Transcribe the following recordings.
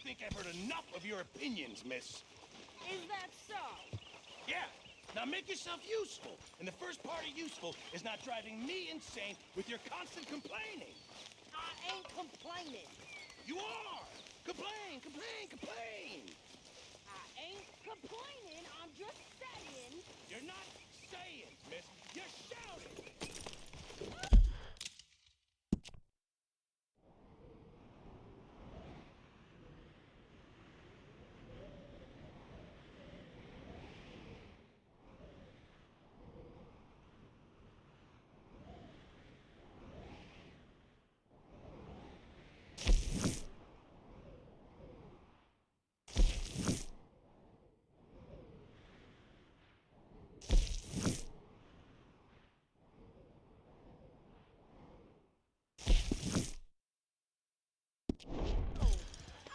think I've heard enough of your opinions, miss. Is that so? Yeah. Now make yourself useful. And the first part of useful is not driving me insane with your constant complaining. I ain't complaining. You are! Complain, complain, complain! I ain't complaining. I'm just saying. You're not saying, miss. You're shouting!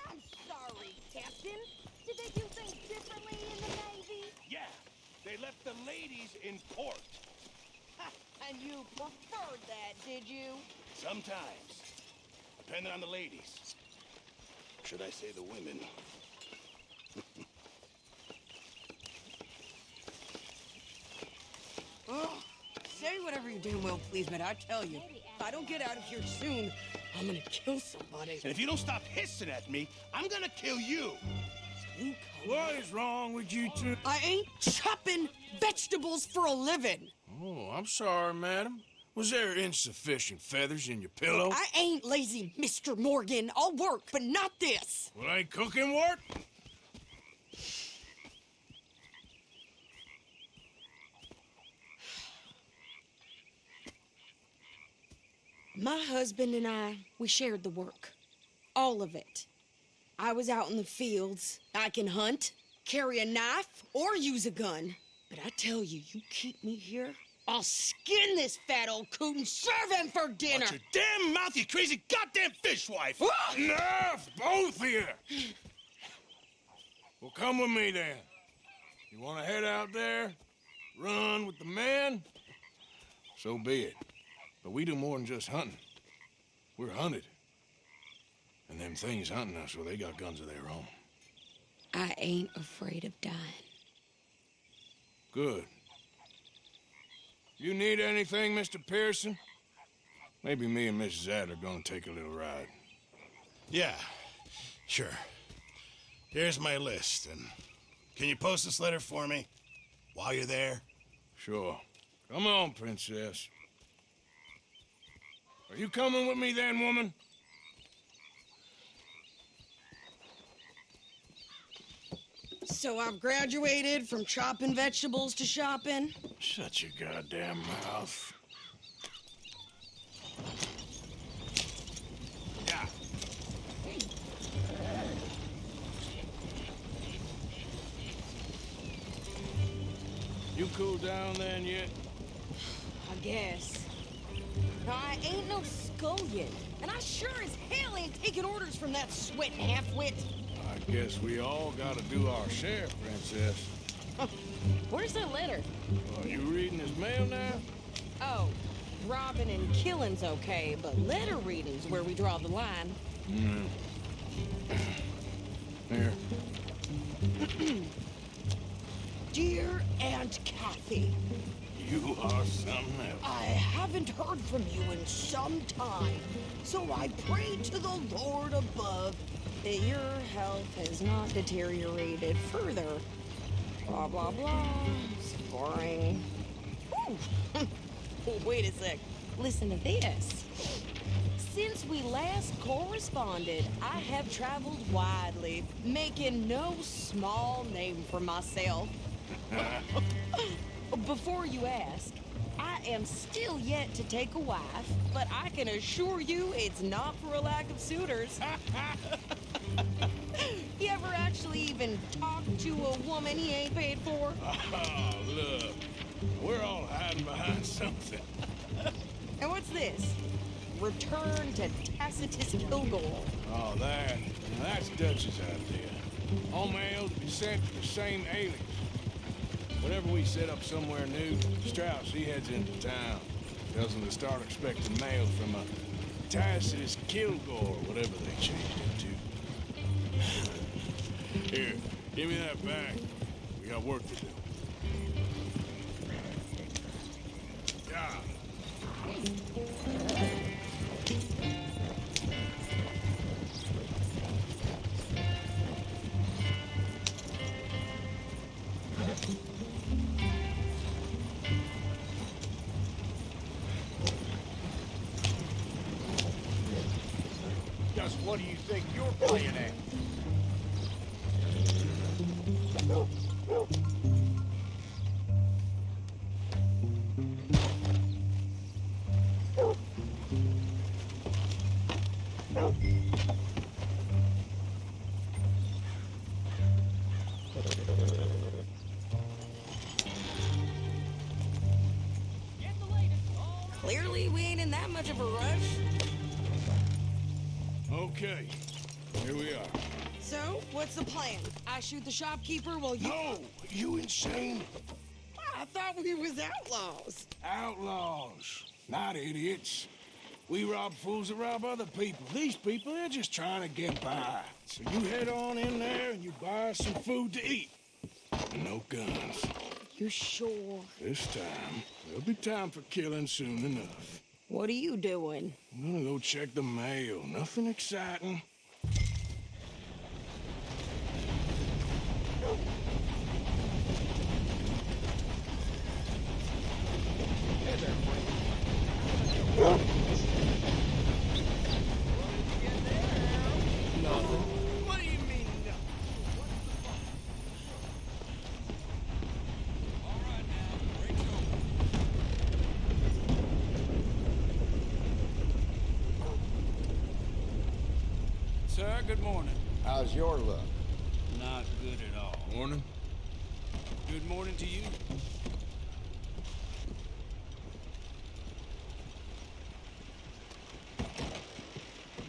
I'm sorry, Captain. Did they do things differently in the Navy? Yeah, they left the ladies in port. Ha, and you preferred that, did you? Sometimes. Depending on the ladies. Should I say the women? Oh, say whatever you damn well please, but I tell you, if I don't get out of here soon, I'm gonna kill somebody. And if you don't stop hissing at me, I'm gonna kill you. You come- What is wrong with you two? I ain't chopping vegetables for a living. Oh, I'm sorry, madam. Was there insufficient feathers in your pillow? I ain't lazy, Mr. Morgan. I'll work, but not this. Well, ain't cooking work? My husband and I, we shared the work. All of it. I was out in the fields. I can hunt, carry a knife, or use a gun. But I tell you, you keep me here, I'll skin this fat old coot and serve him for dinner. Watch your damn mouth, you crazy goddamn fishwife! Enough, both of you! Well, come with me then. You want to head out there, run with the men? So be it. But we do more than just hunting. We're hunted. And them things hunting us, well, they got guns of their own. I ain't afraid of dying. Good. You need anything, Mr. Pearson? Maybe me and Mrs. Adler are gonna take a little ride. Yeah, sure. Here's my list, and can you post this letter for me while you're there? Sure. Come on, princess. Are you coming with me then, woman? So I've graduated from chopping vegetables to shopping. Shut your goddamn mouth. Yeah. You cooled down then yet? I guess. I ain't no scullion, and I sure as hell ain't taking orders from that sweating half-wit. I guess we all gotta do our share, princess. Where's that letter? Are you reading his mail now? Oh, robbing and killing's okay, but letter reading's where we draw the line. Here. Dear Aunt Kathy, You are something else. I haven't heard from you in some time, so I pray to the Lord above that your health has not deteriorated further. Blah, blah, blah. It's boring. Ooh. Oh, wait a sec. Listen to this. Since we last corresponded, I have traveled widely, making no small name for myself. Before you ask, I am still yet to take a wife, but I can assure you it's not for a lack of suitors. You ever actually even talk to a woman he ain't paid for? Oh, look. We're all hiding behind something. And what's this? Return to Tacitus Kilgore. Oh, that's Dutch's idea. All mail to be sent to the same alias. Whenever we set up somewhere new, Strauss, he heads into town. Tells them to start expecting mail from a Tacitus Kilgore, whatever they changed it to. Here, give me that bag. We got work to do. Yeah. Just what do you think you're playing at? Clearly, we ain't in that much of a rush. Okay, here we are. So, what's the plan? I shoot the shopkeeper while you... No! You insane? I thought we was outlaws. Outlaws, not idiots. We rob fools that rob other people. These people, they're just trying to get by. So you head on in there and you buy us some food to eat. No guns. You're sure? This time, there'll be time for killing soon enough. What are you doing? I'm gonna go check the mail. Nothing exciting. What do you mean, no? Sir, good morning. How's your luck? Not good at all. Morning. Good morning to you.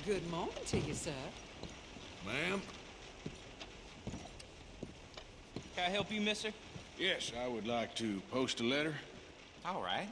Good morning to you, sir. Ma'am? Can I help you, mister? Yes, I would like to post a letter. All right.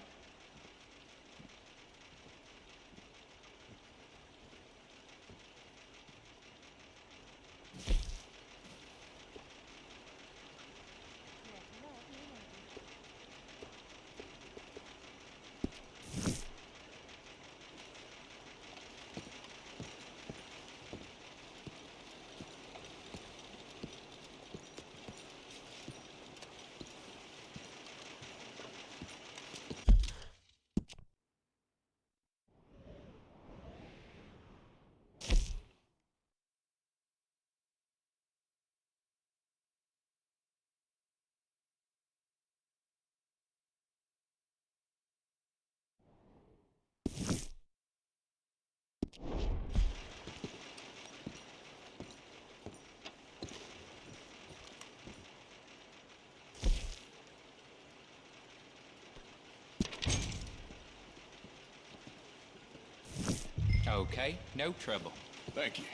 Okay, no trouble. Thank you.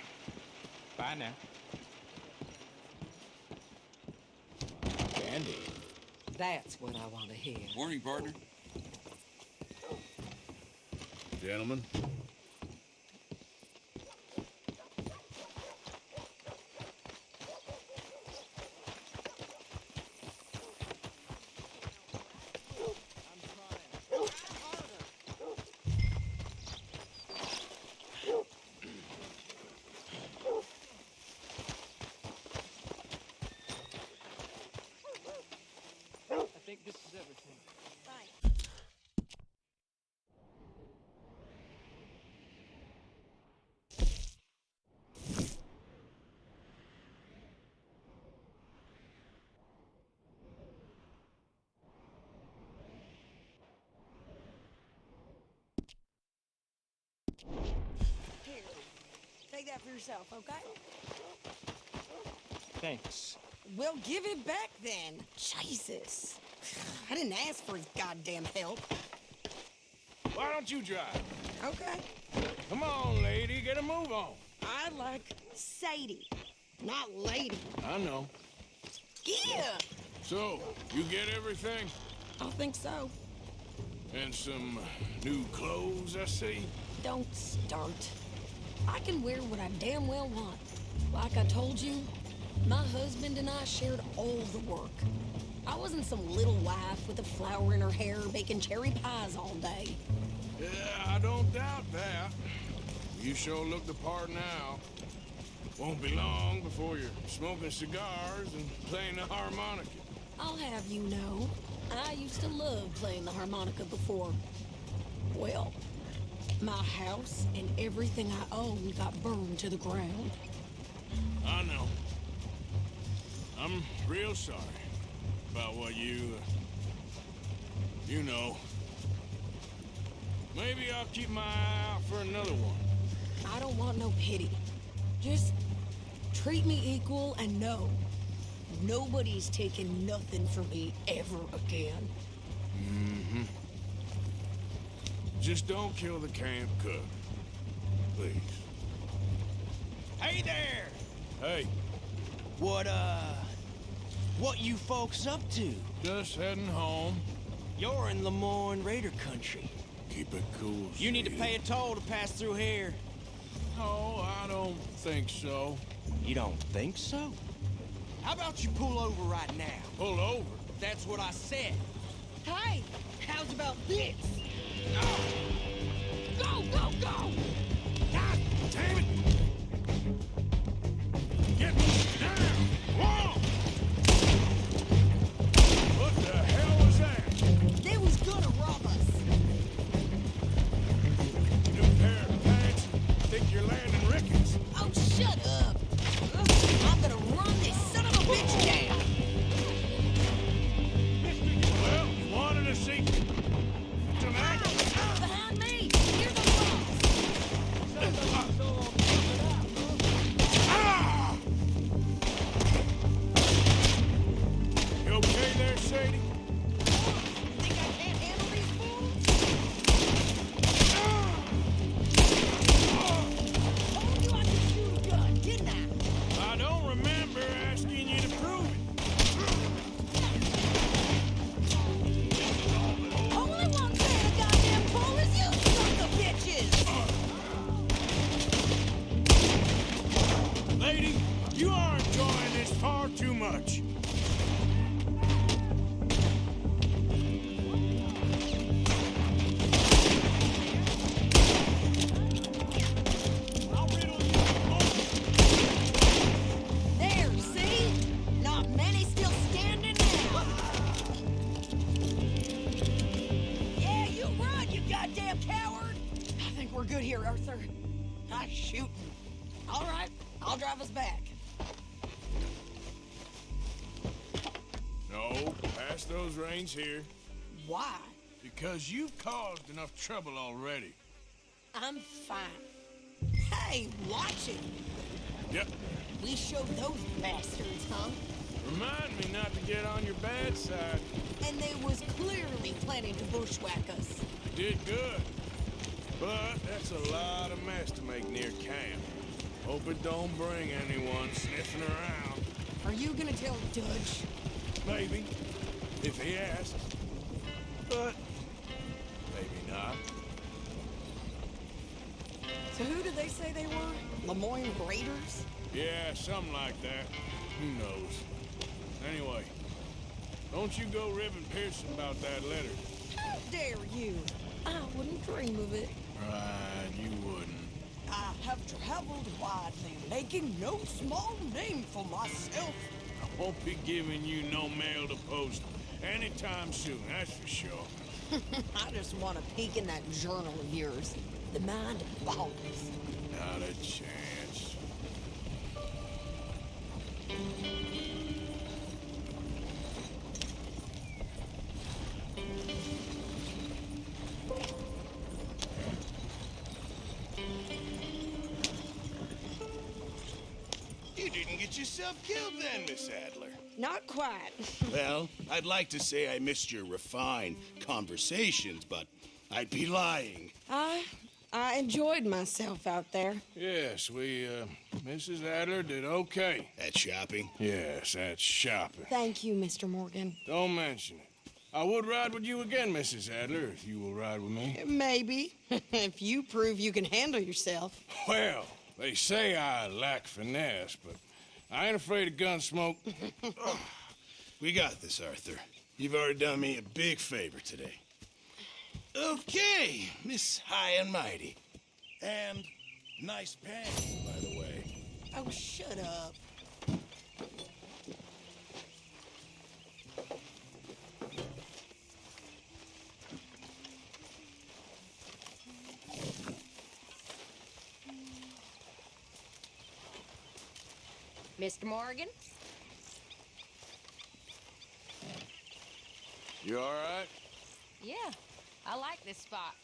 Bye now. Candy. That's what I want to hear. Morning, partner. Gentlemen. I think this is everything. Here, take that for yourself, okay? Thanks. Well, give it back then. Jesus. I didn't ask for his goddamn help. Why don't you drive? Okay. Come on, lady, get a move on. I like Sadie, not lady. I know. Yeah, So, you get everything? I think so. And some new clothes, I see. Don't start. I can wear what I damn well want. Like I told you, my husband and I shared all the work. I wasn't some little wife with a flower in her hair baking cherry pies all day. Yeah, I don't doubt that. You sure look the part now. Won't be long before you're smoking cigars and playing the harmonica. I'll have you know, I used to love playing the harmonica before. Well, my house and everything I owned got burned to the ground. I know. I'm real sorry about what you know. Maybe I'll keep my eye out for another one. I don't want no pity. Just treat me equal and know nobody's taking nothing from me ever again. Mm-hmm. Just don't kill the camp cook. Please. Hey there! Hey, What you folks up to? just heading home. You're in Lemoyne Raider country. Keep it cool, You need to sweetie. pay a toll to pass through here. No, I don't think so. You don't think so? How about you pull over right now? Pull over. That's what I said. Hey, how's about this? Go, go, go! God damn it! Get down! Whoa! What the hell was that? They was gonna rob us. New pair of pants? Think you're landing Ricketts? Oh, shut up. I'm gonna run this son of a bitch down. Well, you wanted to see some action? Behind me! Here's the Ah! You okay there, Sadie? Think I can't handle these fools? Told you I could shoot a gun, didn't I? I don't remember asking you to prove it. Only one fan of goddamn pull is you, son of bitches! Lady, you are enjoying this far too much. There, see? Not many still standing now. Yeah, you run, you goddamn coward! I think we're good here, Arthur. Nice shooting. All right, I'll drive us back. No, pass those reins here. Why? Because you've caused enough trouble already. I'm fine. Hey, watch it! Yep. We showed those bastards, huh? Remind me not to get on your bad side. And they was clearly planning to bushwhack us. Did good. But that's a lot of mess to make near camp. Hope it don't bring anyone sniffing around. Are you gonna tell Dutch? Maybe, if he asks. But maybe not. So who did they say they were? Lemoyne Raiders? Yeah, something like that. Who knows? Anyway, don't you go ribbing Pearson about that letter. How dare you? I wouldn't dream of it. Right, you wouldn't. I have traveled widely, making no small name for myself. I won't be giving you no mail to post anytime soon, that's for sure. I just want to peek in that journal of yours. The mind boggles. Not a chance. You didn't get yourself killed then, Miss Adler. Not quite. Well, I'd like to say I missed your refined conversations, but I'd be lying. I enjoyed myself out there. Yes, Mrs. Adler did okay. At shopping? Yes, that's shopping. Thank you, Mr. Morgan. Don't mention it. I would ride with you again, Mrs. Adler, if you will ride with me. Maybe. If you prove you can handle yourself. Well, They say I lack finesse, but I ain't afraid of gun smoke. We got this, Arthur. You've already done me a big favor today. Okay, Miss High and Mighty. And nice pants, by the way. Oh, shut up. Mr. Morgan? You all right? Yeah, I like this spot.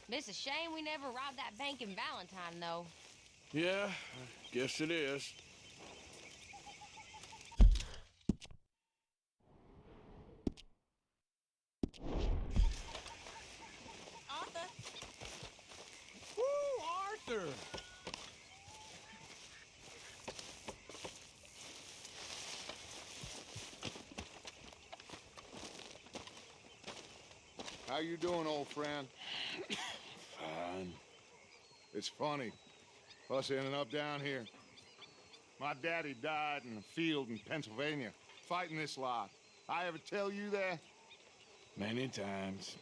It's a shame we never robbed that bank in Valentine, though. Yeah, I guess it is. Arthur! Woo, Arthur! How you doing, old friend? Fine. It's funny, us ending up down here. My daddy died in a field in Pennsylvania, fighting this lot. I ever tell you that? Many times.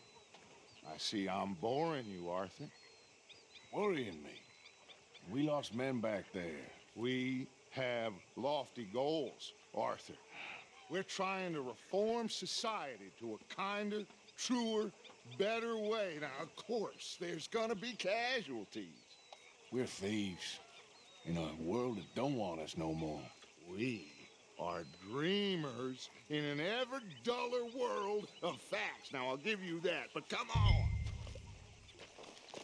I see I'm boring you, Arthur. Worrying me. We lost men back there. We have lofty goals, Arthur. We're trying to reform society to a kinder, truer, better way. Now, of course, there's gonna be casualties. We're thieves in a world that don't want us no more. We are dreamers in an ever duller world of facts. Now, I'll give you that, but come on.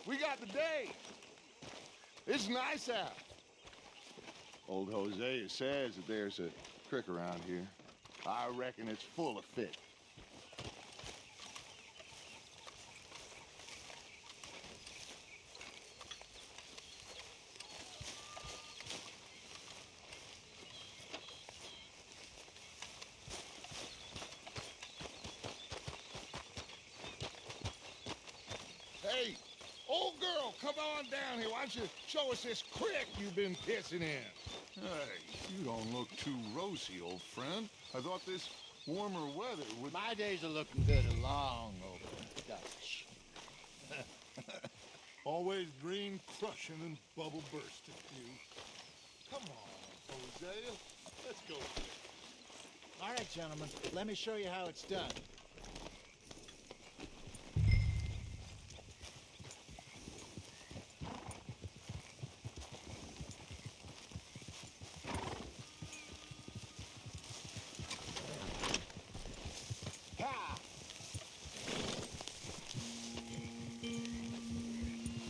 We got the day. It's nice out. Old Hosea says that there's a creek around here. I reckon it's full of fish. Hey, old girl, come on down here. Why don't you show us this creek you've been pissing in? Hey, you don't look too rosy, old friend. I thought this warmer weather would... My days are looking good and long over Dutch. Always green crushing and bubble bursting, you. Come on, Hosea. Let's go. All right, gentlemen, let me show you how it's done.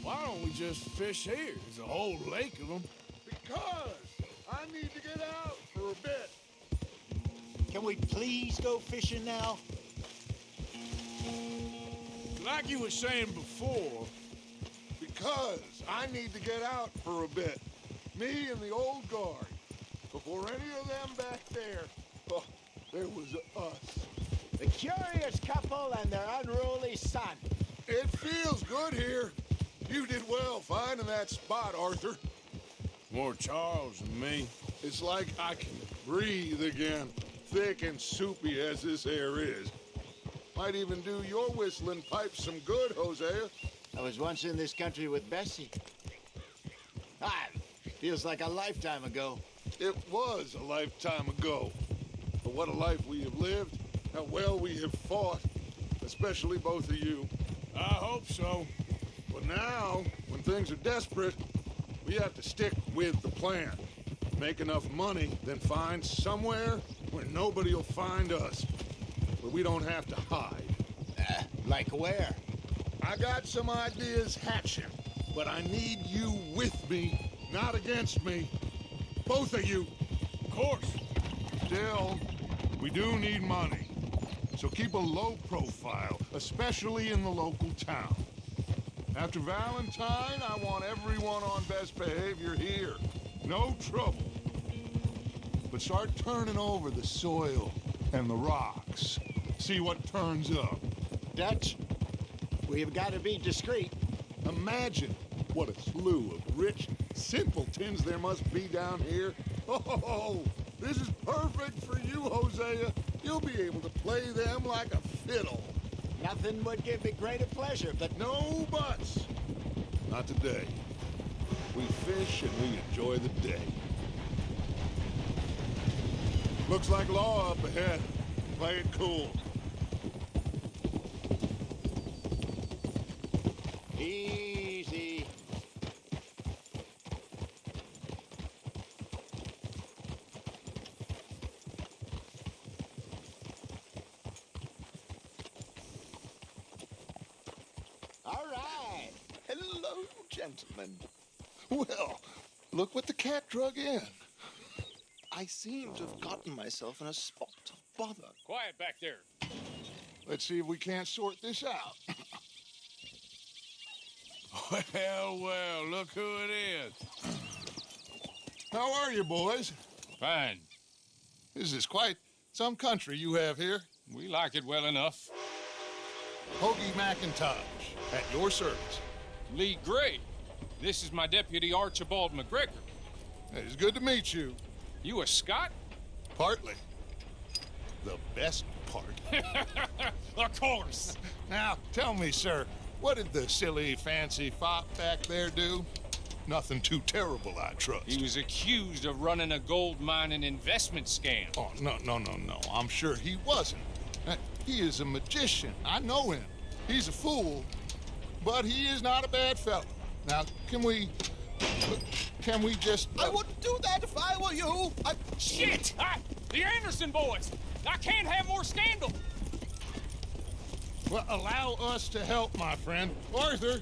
Why don't we just fish here? There's a whole lake of them. Because I need to get out for a bit. Can we please go fishing now? Like you were saying before, Because I need to get out for a bit. Me and the old guard. Before any of them back there, oh, there was us. The curious couple and their unruly son. It feels good here. You did well finding that spot, Arthur. more Charles than me. It's like I can breathe again, thick and soupy as this air is. Might even do your whistling pipes some good, Hosea. I was once in this country with Bessie. Ah, feels like a lifetime ago. It was a lifetime ago. But what a life we have lived, how well we have fought, especially both of you. I hope so. But now, when things are desperate, we have to stick with the plan. Make enough money, then find somewhere where nobody will find us. Where we don't have to hide. Like where? I got some ideas hatching, but I need you with me, not against me. Both of you. Of course. Still, we do need money. So keep a low profile, especially in the local town. After Valentine, I want everyone on best behavior here. No trouble. But start turning over the soil and the rocks. See what turns up. Dutch, we've got to be discreet. Imagine What a slew of rich simpletons there must be down here. Oh, this is perfect for you, Hosea. You'll be able to play them like a fiddle. Nothing would give me greater pleasure, but No buts. Not today. We fish and we enjoy the day. Looks like law up ahead. Play it cool. easy. All right. Hello, gentlemen. Well, look what the cat drug in. I seem to have gotten myself in a spot of bother. Quiet back there. Let's see if we can't sort this out. Well, look who it is. How are you, boys? Fine. This is quite some country you have here. We like it well enough. Hoagie McIntosh, at your service. Lee Gray. This is my deputy, Archibald McGregor. It is good to meet you. You a Scot? Partly. The best part. Of course. Now, tell me, sir, what did the silly, fancy fop back there do? Nothing too terrible, I trust. He was accused of running a gold mining investment scam. Oh, no. I'm sure he wasn't. He is a magician. I know him. He's a fool, but he is not a bad fellow. Now, can we just... I wouldn't do that if I were you. Shit! The Anderson boys! I can't have more scandal! Well, allow us to help, my friend. Arthur,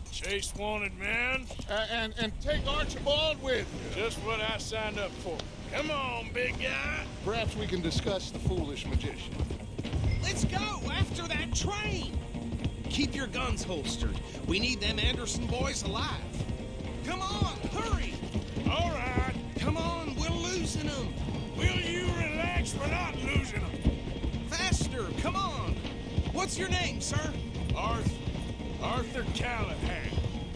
Chase wanted man. and take Archibald with you. Just what I signed up for. Come on, big guy. Perhaps we can discuss the foolish magician. Let's go after that train. Keep your guns holstered. We need them Anderson boys alive. Come on, hurry. All right. Come on, we're losing them. Will you relax? We're not losing them. Faster, come on. What's your name, sir? Arthur Callahan.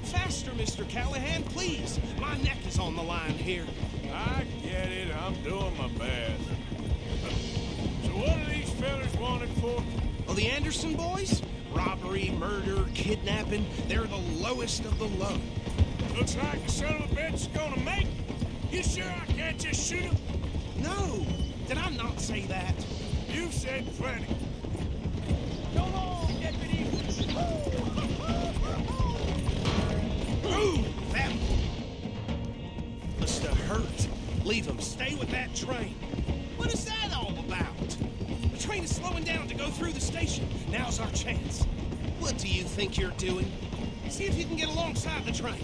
Faster, Mr. Callahan, please. My neck is on the line here. I get it. I'm doing my best. So what are these fellas wanted for? Oh, the Anderson boys? Robbery, murder, kidnapping. They're the lowest of the low. Looks like the son of a bitch is gonna make it. You sure I can't just shoot him? No. Did I not say that? You said plenty. Come on, deputy. Ooh, that must have hurt. Leave him. Stay with that train. What is that all about? The train is slowing down to go through the station. Now's our chance. What do you think you're doing? See if you can get alongside the train.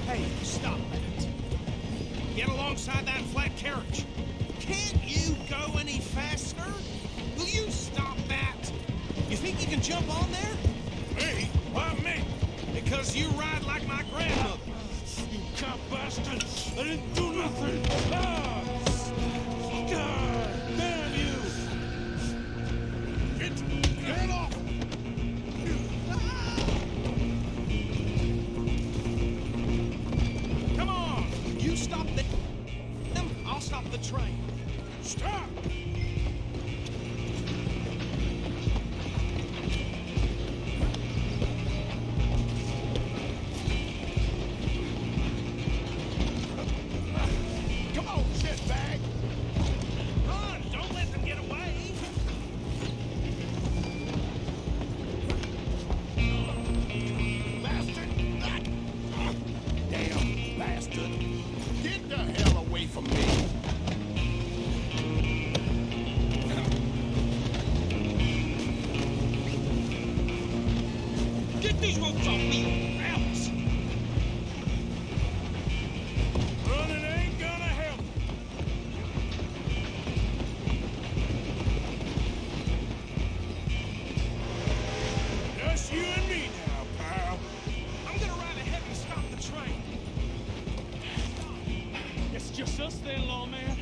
Hey, stop that. Get alongside that flat carriage. Can't you go any faster? Will you stop that? You think you can jump on there? Me? Why me? Because you ride like my grandmother. You cop bastard! I didn't do nothing! Ah! God damn you! Get off! Come on! You stop them, I'll stop the train. Stop! Come on, shitbag! Run! Don't let them get away! Bastard! Damn bastard! Get the hell away from me! Get these ropes off me, or else! Running ain't gonna help. Just you and me now, pal. I'm gonna ride ahead and stop the train. It's just us then, lawman.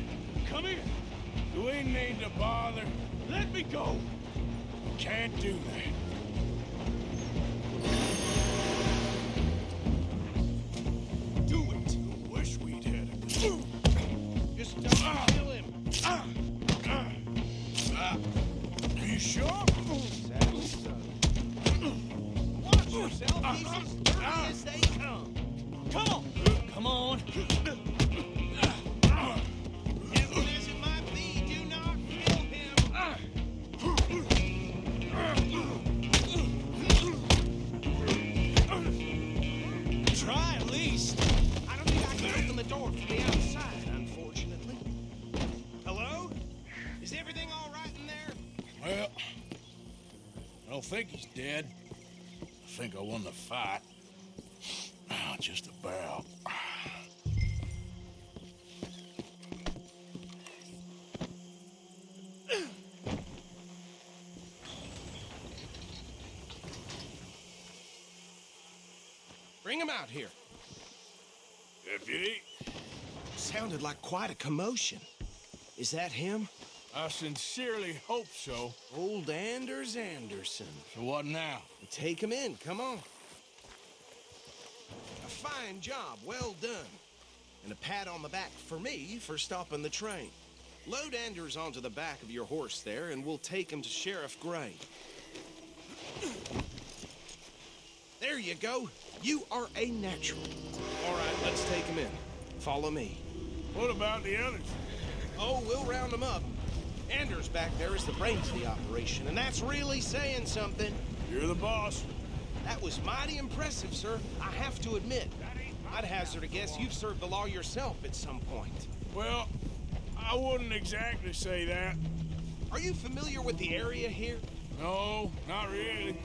Come here. Do we need to bother? Let me go. Can't do that. pieces, dirty as they come. Come on! Come on! Heaven as it might be, do not kill him! Try at least. I don't think I can open the door from the outside, unfortunately. Hello? Is everything all right in there? Well, I don't think he's dead. I think I won the fight. Just about. Bring him out here. Deputy, Sounded like quite a commotion. Is that him? I sincerely hope so. Old Anders Anderson. So what now? Take him in, come on. A fine job, well done. And a pat on the back for me for stopping the train. Load Anders onto the back of your horse there, and we'll take him to Sheriff Gray. There you go. You are a natural. All right, let's take him in. Follow me. What about the others? Oh, we'll round them up. Anders back there is the brains of the operation, and that's really saying something. You're the boss. That was mighty impressive, sir. I have to admit. I'd hazard a guess you've served the law yourself at some point. Well, I wouldn't exactly say that. Are you familiar with the area here? No, not really.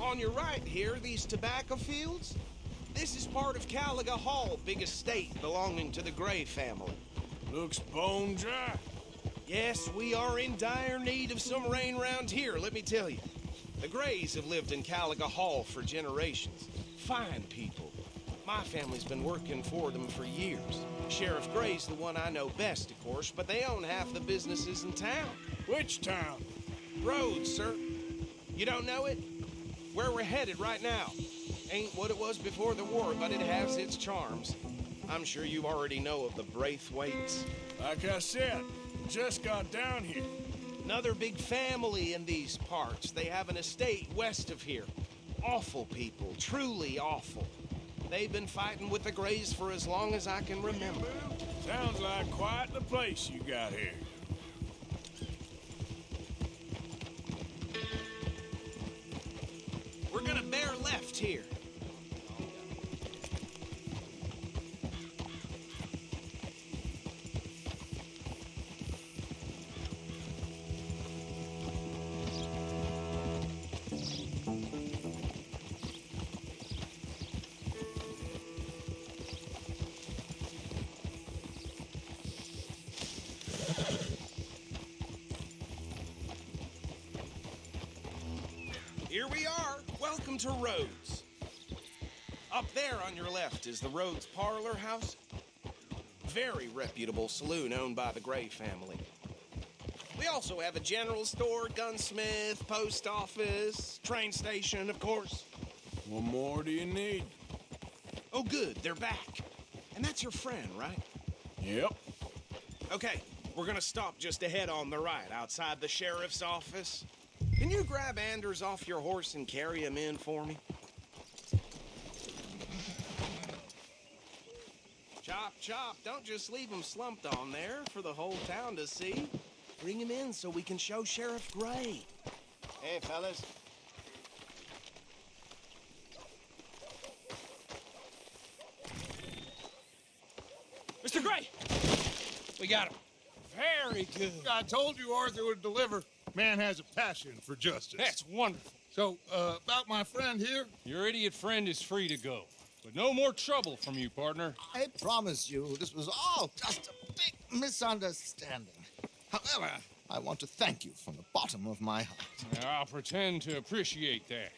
On your right here, these tobacco fields? This is part of Caliga Hall, big estate belonging to the Gray family. Looks bone dry. Yes, we are in dire need of some rain round here, let me tell you. The Grays have lived in Caliga Hall for generations. Fine people. My family's been working for them for years. Sheriff Gray's the one I know best, of course, but they own half the businesses in town. Which town? Rhodes, sir. You don't know it? Where we're headed right now. Ain't what it was before the war, but it has its charms. I'm sure you already know of the Braithwaites. Like I said, just got down here. Another big family in these parts. They have an estate west of here. Awful people, truly awful. They've been fighting with the Grays for as long as I can remember. Sounds like quite the place you got here. We're gonna bear left here. Here we are. Welcome to Rhodes. Up there on your left is the Rhodes Parlor House. Very reputable saloon owned by the Gray family. We also have a general store, gunsmith, post office, train station, of course. What more do you need? Oh, good. They're back. And that's your friend, right? Yep. Okay, we're gonna stop just ahead on the right, outside the sheriff's office. Can you grab Anders off your horse and carry him in for me? Chop, chop. Don't just leave him slumped on there for the whole town to see. Bring him in so we can show Sheriff Gray. Hey, fellas. Mr. Gray! We got him. Very good. I told you Arthur would deliver. Man has a passion for justice. That's wonderful. So, about my friend here? Your idiot friend is free to go. But no more trouble from you, partner. I promise you, this was all just a big misunderstanding. However, I want to thank you from the bottom of my heart. I'll pretend to appreciate that.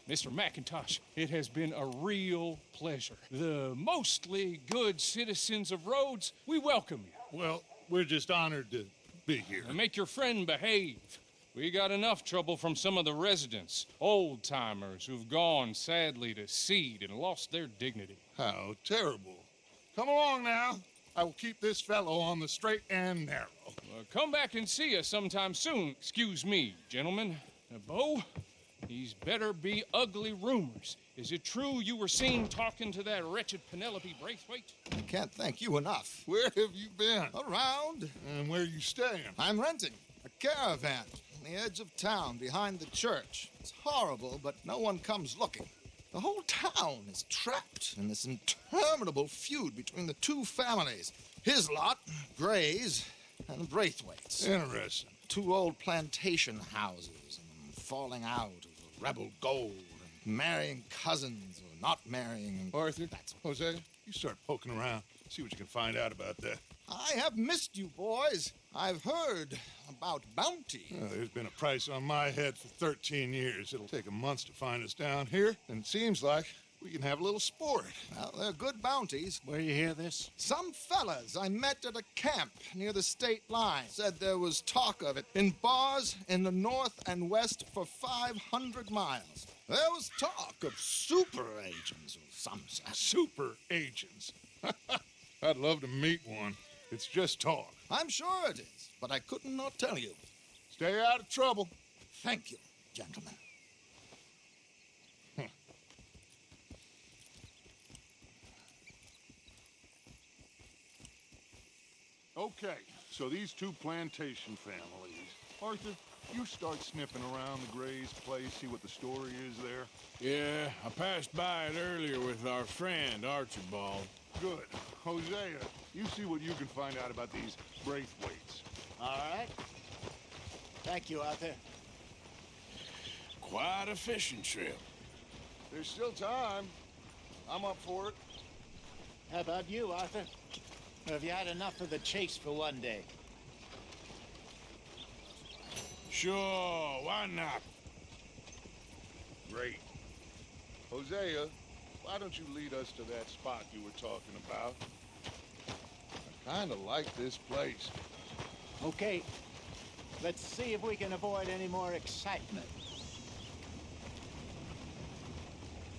Mr. McIntosh, it has been a real pleasure. The mostly good citizens of Rhodes, we welcome you. Well, we're just honored to be here. And make your friend behave. We got enough trouble from some of the residents, old-timers who've gone, sadly, to seed and lost their dignity. How terrible. Come along now. I will keep this fellow on the straight and narrow. Come back and see us sometime soon. Excuse me, gentlemen. Bo, These better be ugly rumors. Is it true you were seen talking to that wretched Penelope Braithwaite? I can't thank you enough. Where have you been? Around. And where you staying? I'm renting a caravan on the edge of town behind the church. It's horrible, but no one comes looking. The whole town is trapped in this interminable feud between the two families. His lot, Gray's, and Braithwaite's. Interesting. Two old plantation houses and falling out over rebel gold and marrying cousins or not marrying. Arthur, Hosea, you start poking around. See what you can find out about that. I have missed you, boys. I've heard about bounty. There's been a price on my head for 13 years. It'll take a month to find us down here, and it seems like we can have a little sport. Well, they're good bounties. Where you hear this? Some fellas I met at a camp near the state line said there was talk of it in bars in the north and west for 500 miles. There was talk of super agents or some such. Super agents. I'd love to meet one. It's just talk. I'm sure it is, but I couldn't not tell you. Stay out of trouble. Thank you, gentlemen. Okay, so these two plantation families. Arthur, you start sniffing around the Gray's place, see what the story is there. Yeah, I passed by it earlier with our friend, Archibald. Good. Hosea, you see what you can find out about these Braithwaites. All right. Thank you, Arthur. Quite a fishing trip. There's still time. I'm up for it. How about you, Arthur? Or have you had enough of the chase for one day? Sure, why not? Great. Hosea, why don't you lead us to that spot you were talking about? I kind of like this place. Okay. Let's see if we can avoid any more excitement.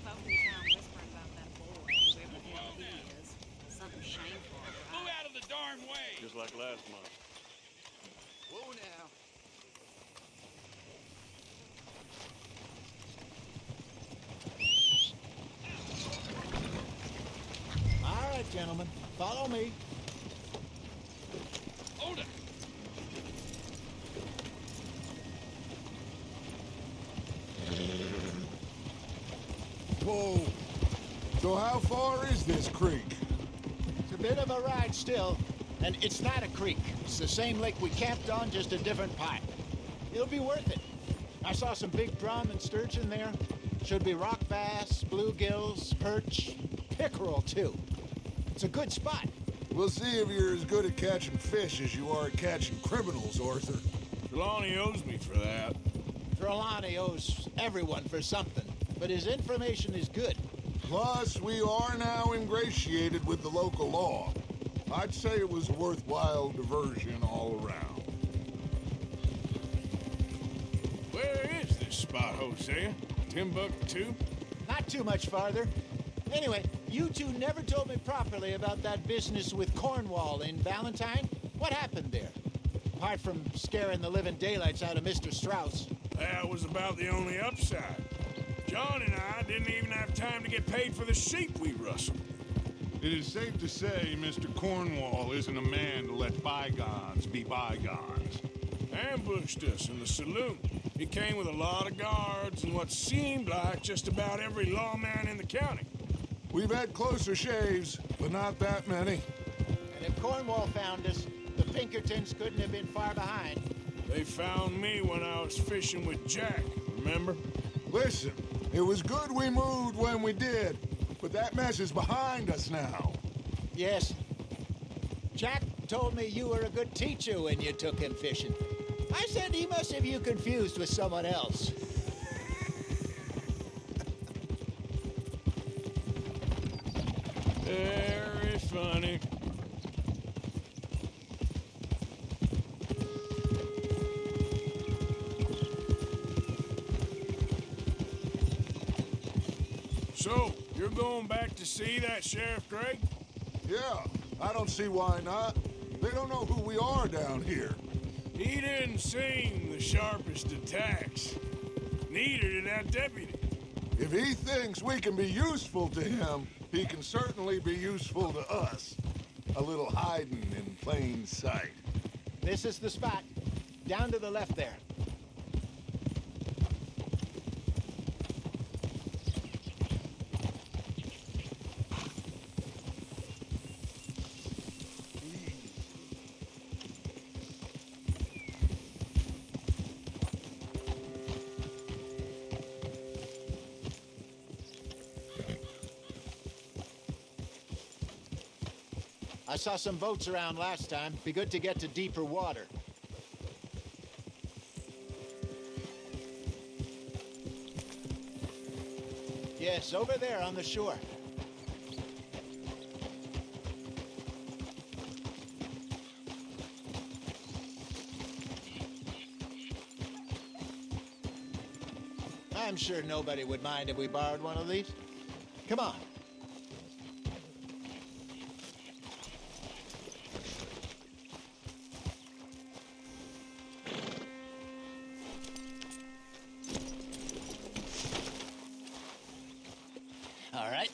Folk in town whispering about that boy, whoever the hell he is. Something shameful. Move out of the darn way! Just like last month. Whoa now. All right, gentlemen. Follow me. Hold it! Whoa. So how far is this creek? It's a bit of a ride still, and it's not a creek. It's the same lake we camped on, just a different pipe. It'll be worth it. I saw some big drum and sturgeon there. Should be rock bass, bluegills, perch, pickerel, too. It's a good spot. We'll see if you're as good at catching fish as you are at catching criminals, Arthur. Trelawney owes me for that. Trelawney owes everyone for something, but his information is good. Plus, we are now ingratiated with the local law. I'd say it was a worthwhile diversion all around. Where is this spot, Hosea? Timbuktu? Not too much farther. Anyway, you two never told me properly about that business with Cornwall in Valentine. What happened there? Apart from scaring the living daylights out of Mr. Strauss. That was about the only upside. John and I didn't even have time to get paid for the sheep we rustled. It is safe to say Mr. Cornwall isn't a man to let bygones be bygones. Ambushed us in the saloon. He came with a lot of guards and what seemed like just about every lawman in the county. We've had closer shaves, but not that many. And if Cornwall found us, the Pinkertons couldn't have been far behind. They found me when I was fishing with Jack, remember? Listen, it was good we moved when we did, but that mess is behind us now. Yes. Jack told me you were a good teacher when you took him fishing. I said he must have you confused with someone else. Very funny. So, you're going back to see that Sheriff Gregg? Yeah, I don't see why not. They don't know who we are down here. He didn't seem the sharpest attacks. neater than that deputy. If he thinks we can be useful to him, he can certainly be useful to us. A little hiding in plain sight. This is the spot. Down to the left there. I saw some boats around last time. Be good to get to deeper water. Yes, over there on the shore. I'm sure nobody would mind if we borrowed one of these. Come on. All right.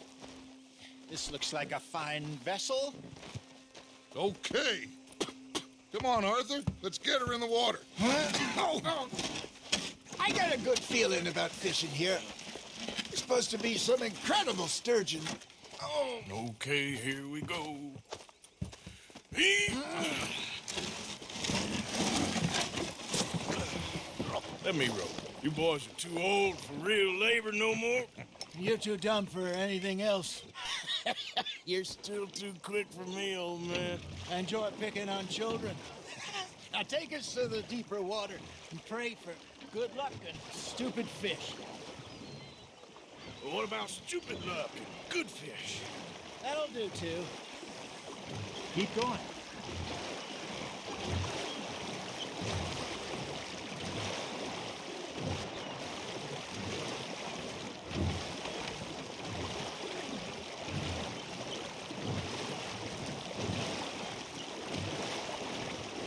This looks like a fine vessel. Okay. Come on, Arthur. Let's get her in the water. Oh. I got a good feeling about fishing here. It's supposed to be some incredible sturgeon. Oh. Okay, here we go. Let me row. You boys are too old for real labor no more. You're too dumb for anything else. You're still too quick for me, old man. I enjoy picking on children. Now take us to the deeper water and pray for good luck and stupid fish. Well, what about stupid luck and good fish? That'll do, too. Keep going.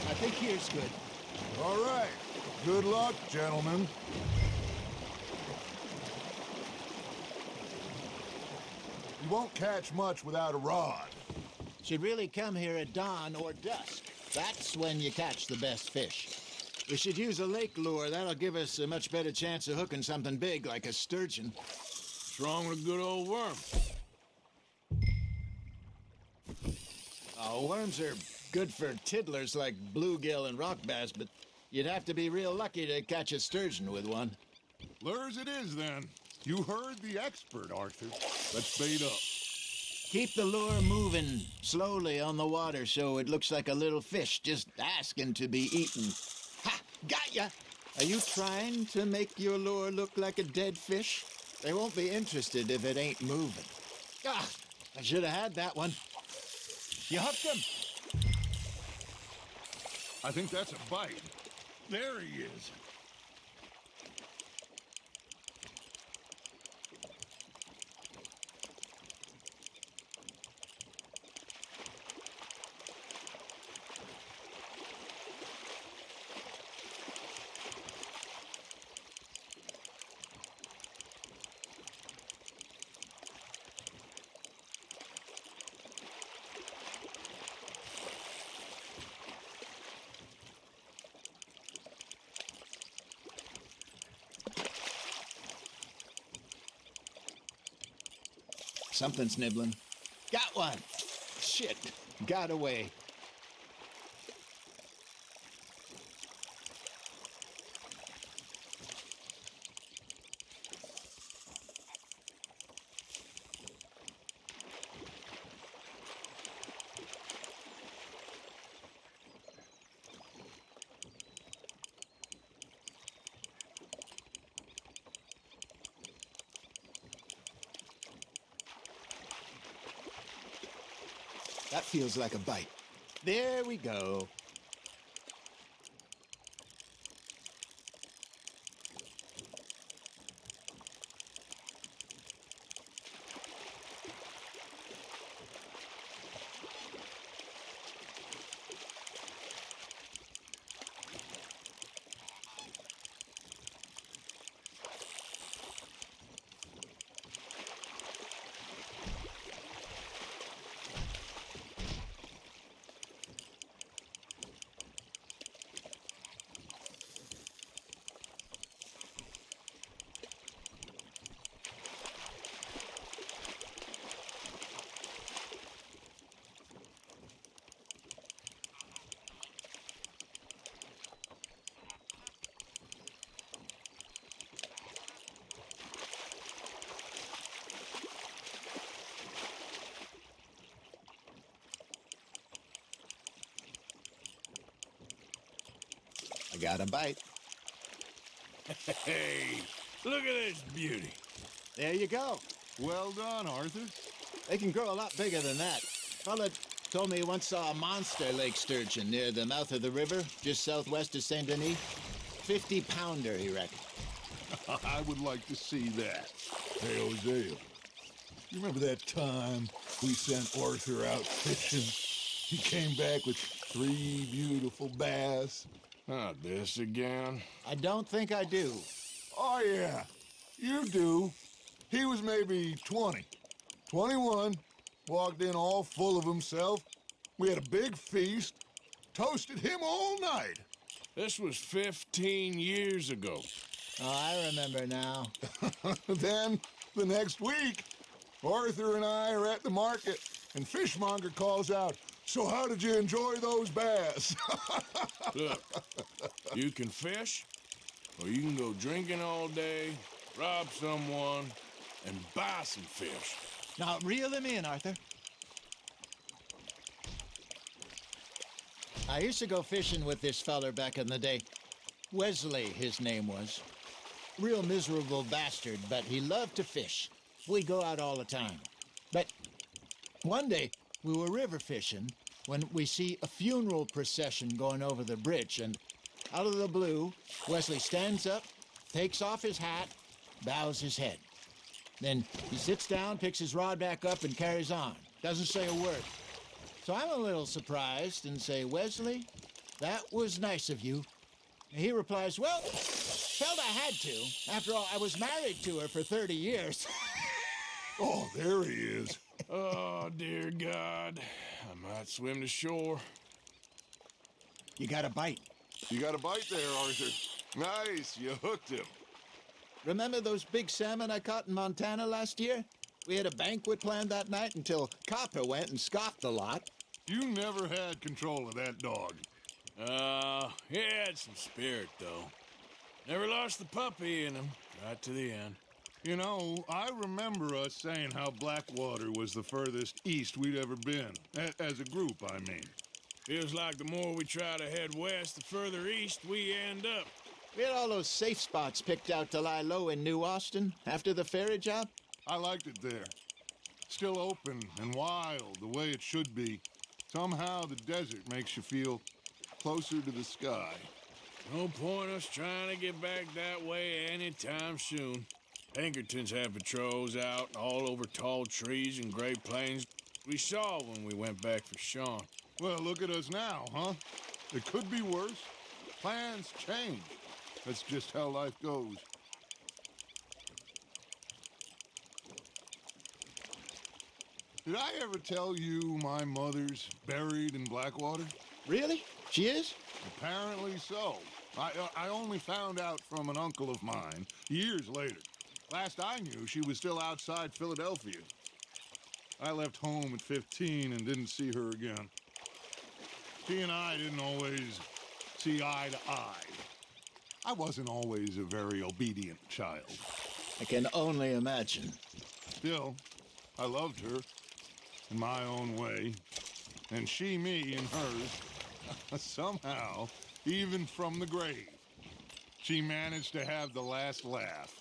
I think here's good. All right. Good luck, gentlemen. You won't catch much without a rod. Should really come here at dawn or dusk. That's when you catch the best fish. We should use a lake lure. That'll give us a much better chance of hooking something big like a sturgeon. What's wrong with a good old worm? Oh, worms are good for tiddlers like bluegill and rock bass, but you'd have to be real lucky to catch a sturgeon with one. Lures it is, then. You heard the expert, Arthur. Let's bait up. Keep the lure moving slowly on the water so it looks like a little fish just asking to be eaten. Ha! Got ya! Are you trying to make your lure look like a dead fish? They won't be interested if it ain't moving. Ah! I should have had that one. You hooked him. I think that's a bite. There he is. Something's nibbling. Got one. Shit. Got away. That feels like a bite. There we go. You got a bite. Hey, look at this beauty. There you go. Well done, Arthur. They can grow a lot bigger than that. Fella told me he once saw a monster lake sturgeon near the mouth of the river, just southwest of Saint Denis. 50-pounder, he reckoned. I would like to see that. Hey, Hosea, you remember that time we sent Arthur out fishing? He came back with 3 beautiful bass. Not this again. I don't think I do. Oh, yeah, you do. He was maybe 20, 21, walked in all full of himself. We had a big feast, toasted him all night. This was 15 years ago. Oh, I remember now. Then, the next week, Arthur and I are at the market, and Fishmonger calls out, "So how did you enjoy those bass?" Look, you can fish, or you can go drinking all day, rob someone, and buy some fish. Now, reel him in, Arthur. I used to go fishing with this feller back in the day. Wesley, his name was. Real miserable bastard, but he loved to fish. We'd go out all the time. But one day, we were river fishing when we see a funeral procession going over the bridge, and out of the blue, Wesley stands up, takes off his hat, bows his head. Then he sits down, picks his rod back up, and carries on. Doesn't say a word. So I'm a little surprised and say, "Wesley, that was nice of you." And he replies, "Well, felt I had to. After all, I was married to her for 30 years. Oh, there he is. Oh, dear God. I might swim to shore. You got a bite. You got a bite there, Arthur. Nice, you hooked him. Remember those big salmon I caught in Montana last year? We had a banquet planned that night until Copper went and scoffed a lot. You never had control of that dog. He had some spirit, though. Never lost the puppy in him, right to the end. You know, I remember us saying how Blackwater was the furthest east we'd ever been. As a group, I mean. Feels like the more we try to head west, the further east we end up. We had all those safe spots picked out to lie low in New Austin after the ferry job. I liked it there. Still open and wild, the way it should be. Somehow the desert makes you feel closer to the sky. No point us trying to get back that way anytime soon. Pinkertons have patrols out all over tall trees and Great Plains. We saw when we went back for Sean. Well, look at us now, huh? It could be worse. Plans change. That's just how life goes. Did I ever tell you my mother's buried in Blackwater? Really? She is? Apparently so. I only found out from an uncle of mine years later. Last I knew, she was still outside Philadelphia. I left home at 15 and didn't see her again. She and I didn't always see eye to eye. I wasn't always a very obedient child. I can only imagine. Still, I loved her in my own way, and she me in hers. Somehow, even from the grave, she managed to have the last laugh.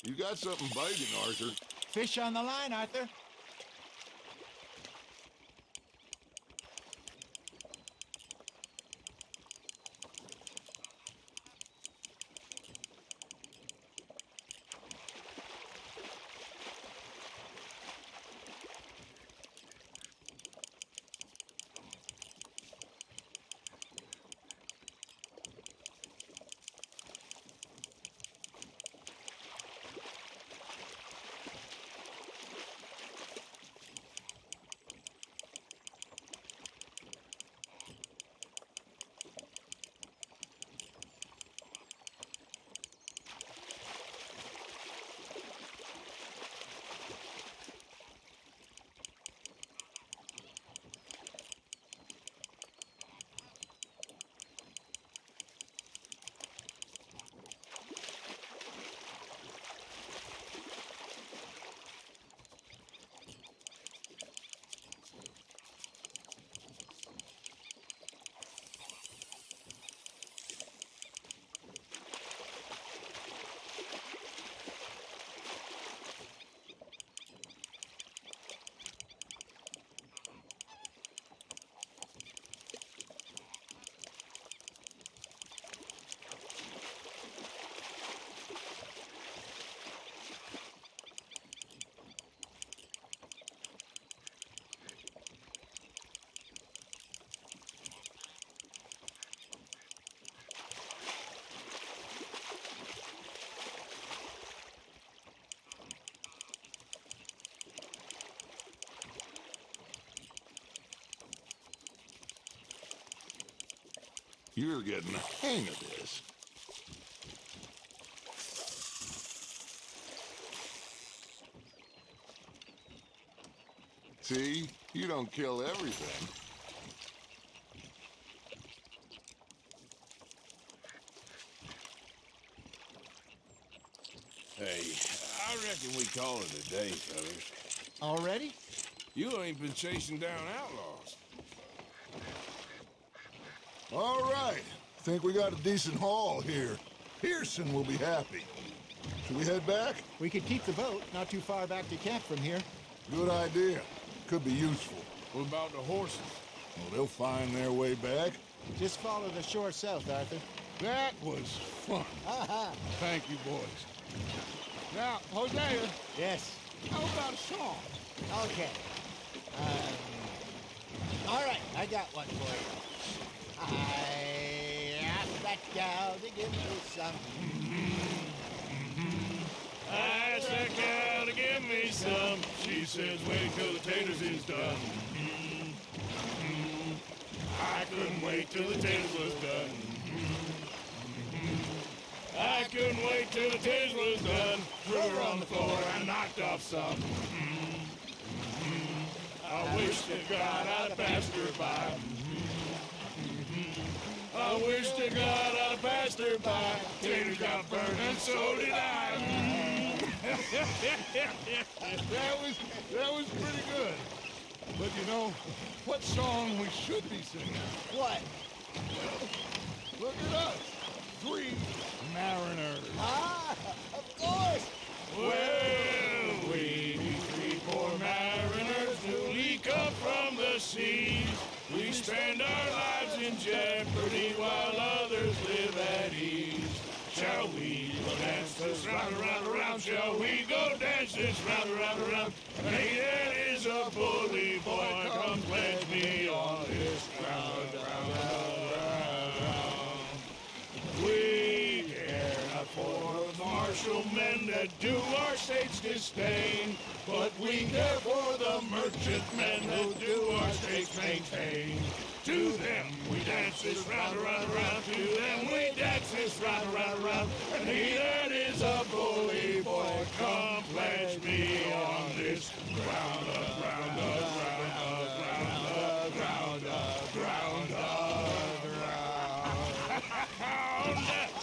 You got something biting, Arthur. Fish on the line, Arthur. You're getting the hang of this. See? You don't kill everything. Hey, I reckon we call it a day, fellas. Already? You ain't been chasing down outlaws. All right. Think we got a decent haul here. Pearson will be happy. Should we head back? We could keep the boat not too far back to camp from here. Good idea. Could be useful. What about the horses? Well, they'll find their way back. Just follow the shore south, Arthur. That was fun. Thank you, boys. Now, Hosea, Yes. how about a song? Okay. All right, I got one for you. I asked that gal to give me some. I asked that gal to give me some. She says, wait till the taters is done. I couldn't wait till the taters was done. I couldn't wait till the taters was done. Threw her on the floor and knocked off some. I wish to God I'd passed her by. I wish to God I'd passed her by. Taters got burned and so did I. That was pretty good. But you know, what song we should be singing? What? Look at us. 3 mariners. Ah, of course. Well, we be 3 poor mariners newly come from the seas. We spend our lives in jeopardy while others live at ease. Shall we go dance this round, around, around? Shall we go dance this round, around, around? Hey, that is a bully boy. Come pledge me on this ground, round, round, round. We care not for the martial men that do our state's disdain, but we care for the merchant men who do our state's maintain. To them we dance this round, around, around. To them we dance this round, around, around. And he that is a bully boy, come pledge me on this ground up, ground up, ground up, ground up, ground up, ground up, ground up.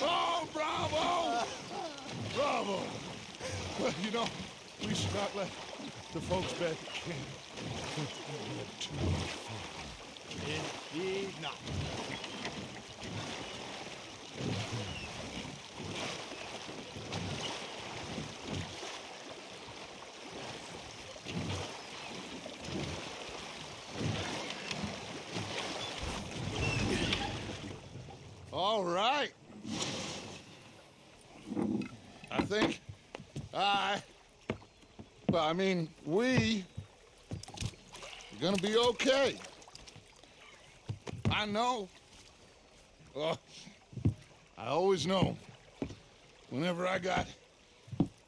Oh, bravo! Bravo! Well, you know, we should not let the folks back at camp think that we had too much fun. Indeed not. All right. I think we are gonna be okay. I know. Oh, I always know. Whenever I got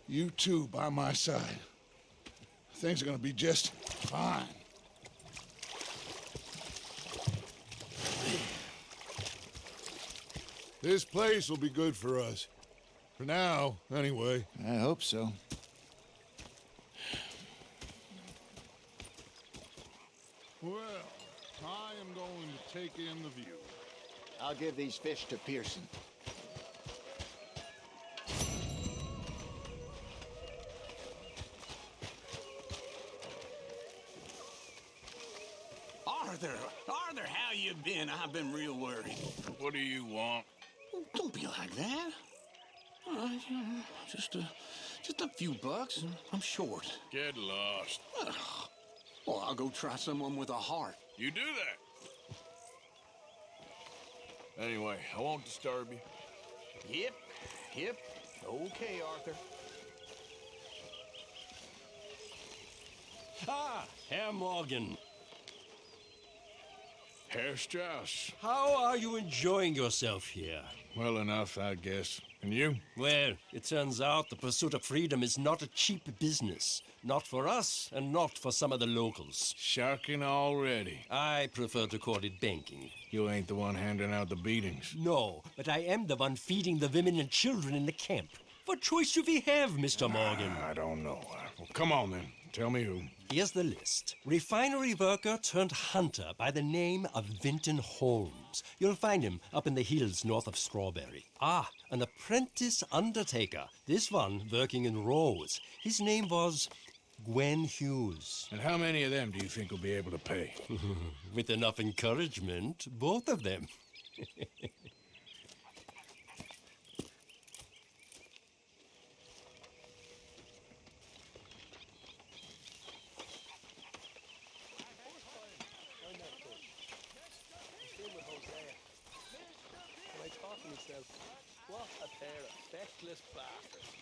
you two by my side, things are gonna be just fine. This place will be good for us. For now, anyway. I hope so. Well, I am going to take in the view. I'll give these fish to Pearson. Arthur, how you been? I've been real worried. What do you want? Don't be like that. Just a few bucks, and I'm short. Get lost. Well, I'll go try someone with a heart. You do that. Anyway, I won't disturb you. Yep. Okay, Arthur. Ah, Herr Morgan. Herr Strauss. How are you enjoying yourself here? Well enough, I guess. And you? Well, it turns out the pursuit of freedom is not a cheap business. Not for us, and not for some of the locals. Sharking already. I prefer to call it banking. You ain't the one handing out the beatings. No, but I am the one feeding the women and children in the camp. What choice do we have, Mr. Morgan? I don't know. Well, come on then. Tell me who. Here's the list. Refinery worker turned hunter by the name of Vinton Holmes. You'll find him up in the hills north of Strawberry. Ah, an apprentice undertaker. This one working in Rose. His name was Gwen Hughes. And how many of them do you think will be able to pay? With enough encouragement, both of them. What a pair of feckless bastards.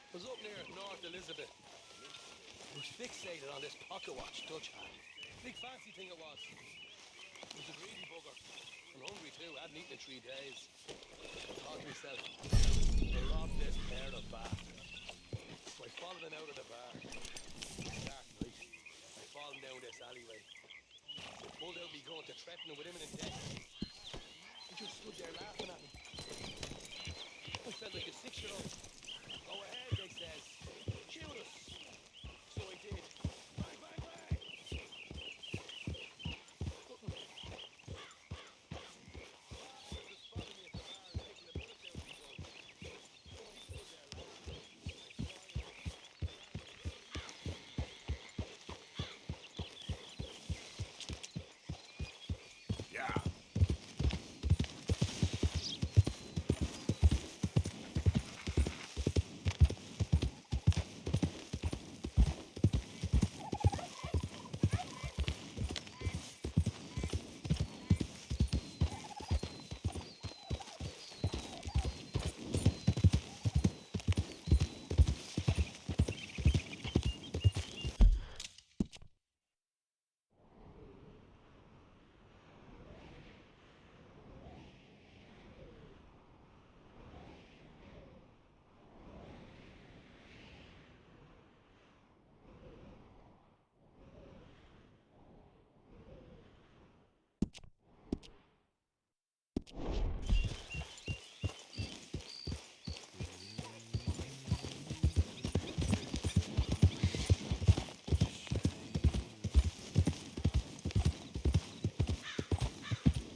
Was up near North Elizabeth. Was fixated on this pocket watch Dutch had. Big fancy thing it was. It was a greedy bugger. And hungry too, hadn't eaten in 3 days. I thought to myself, they robbed this pair of bastards. So I followed them out of the bar. Dark night. I followed them down this alleyway. They pulled out me gun to threaten them with imminent death. I just stood there laughing at them. I felt like a 6-year-old. Go ahead, they says. Shoot us. So I did. Bang, bang, bang. Just spotted me at the bar and taking a bullet down his gun. So I stood there laughing. Yeah.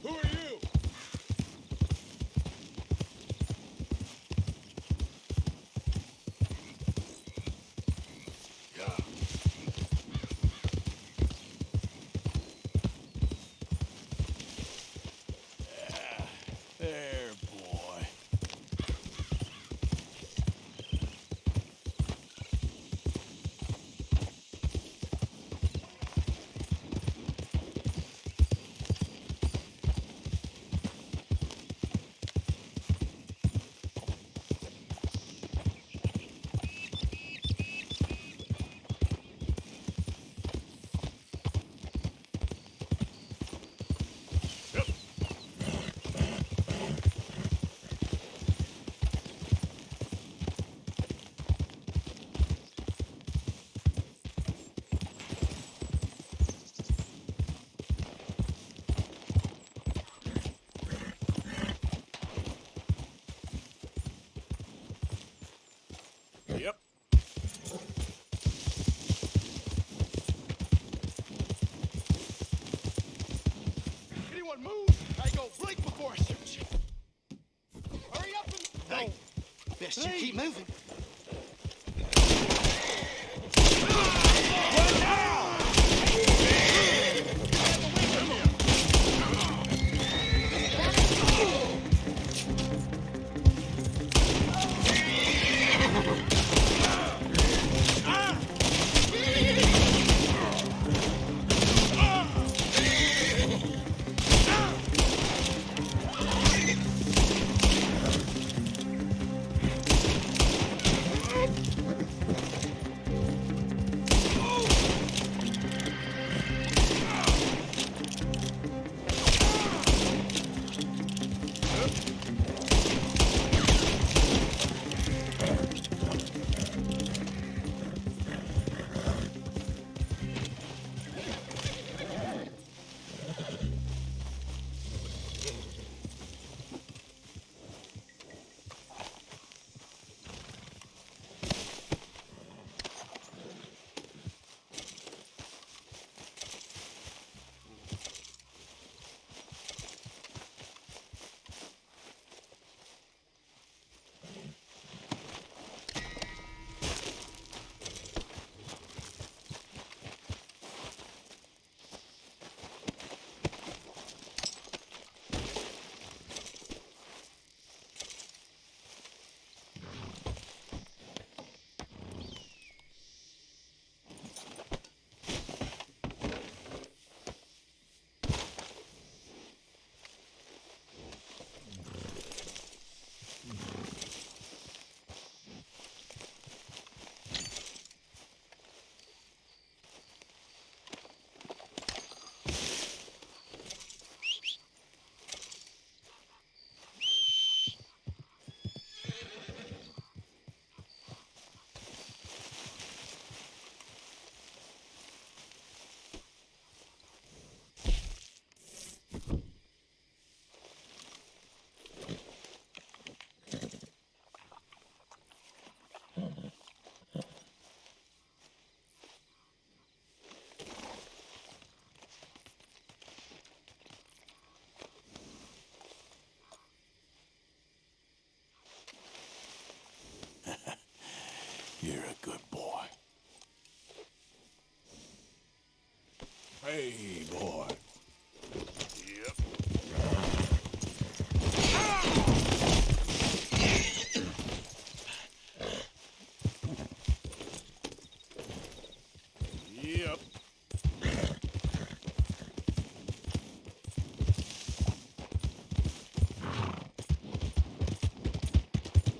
Who are you? There, boy. Yep. Anyone move? I go blink before I shoot you. Hurry up and... Hey, best you keep moving.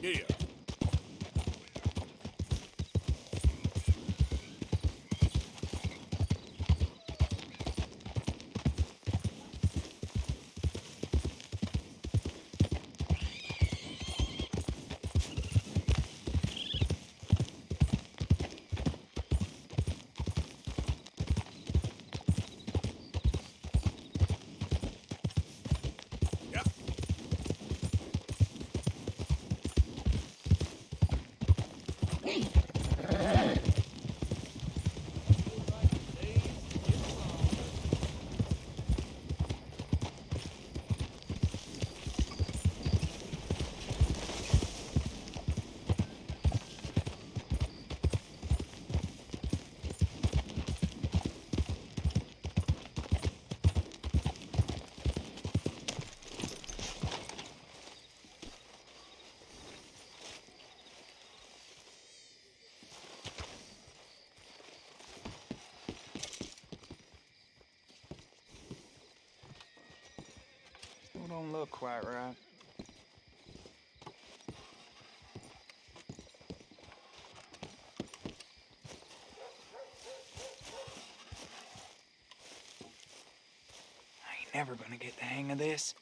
Giddy up. Still don't look quite right. I ain't never gonna get the hang of this.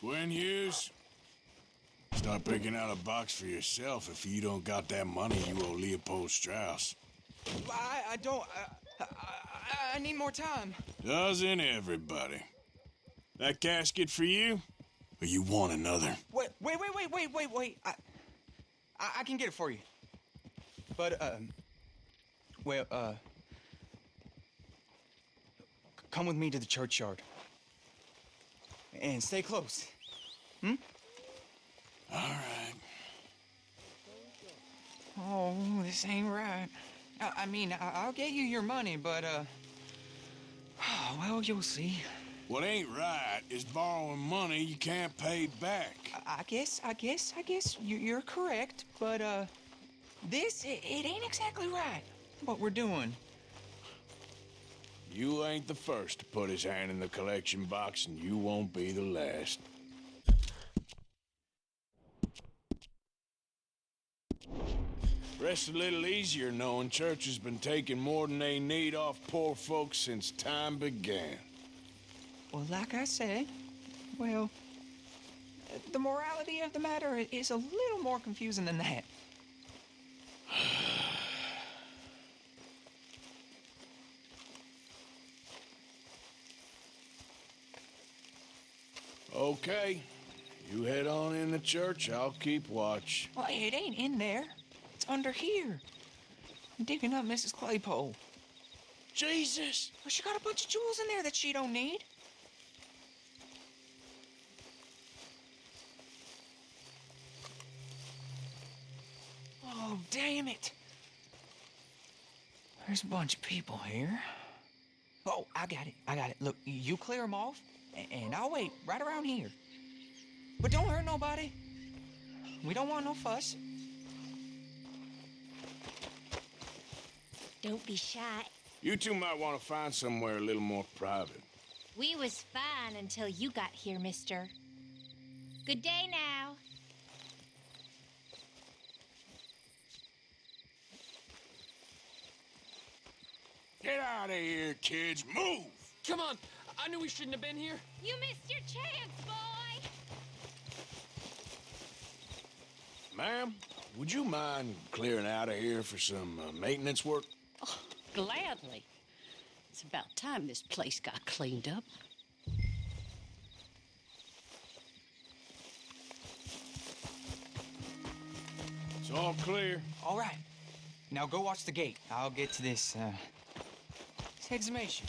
Gwen Hughes, start picking out a box for yourself if you don't got that money you owe Leopold Strauss. I don't. I need more time. Doesn't everybody? That casket for you? Or you want another? Wait. I can get it for you. But, come with me to the churchyard. And stay close. Hmm? All right. Oh, this ain't right. I mean, I'll get you your money, but, well, you'll see. What ain't right is borrowing money you can't pay back. I guess you're correct, but, this, it ain't exactly right, what we're doing. You ain't the first to put his hand in the collection box, and you won't be the last. Rest a little easier knowing church has been taking more than they need off poor folks since time began. Well, like I said, well, the morality of the matter is a little more confusing than that. Okay, you head on in the church, I'll keep watch. Well, it ain't in there. It's under here. I'm digging up Mrs. Claypole. Jesus! Well, she got a bunch of jewels in there that she don't need. Oh, damn it. There's a bunch of people here. Oh, I got it. Look, you clear them off, and I'll wait right around here. But don't hurt nobody. We don't want no fuss. Don't be shy. You two might want to find somewhere a little more private. We was fine until you got here, mister. Good day now. Get out of here, kids. Move! Come on! I knew we shouldn't have been here. You missed your chance, boy! Ma'am, would you mind clearing out of here for some maintenance work? Oh, gladly. It's about time this place got cleaned up. It's all clear. All right. Now go watch the gate. I'll get to this exhumation.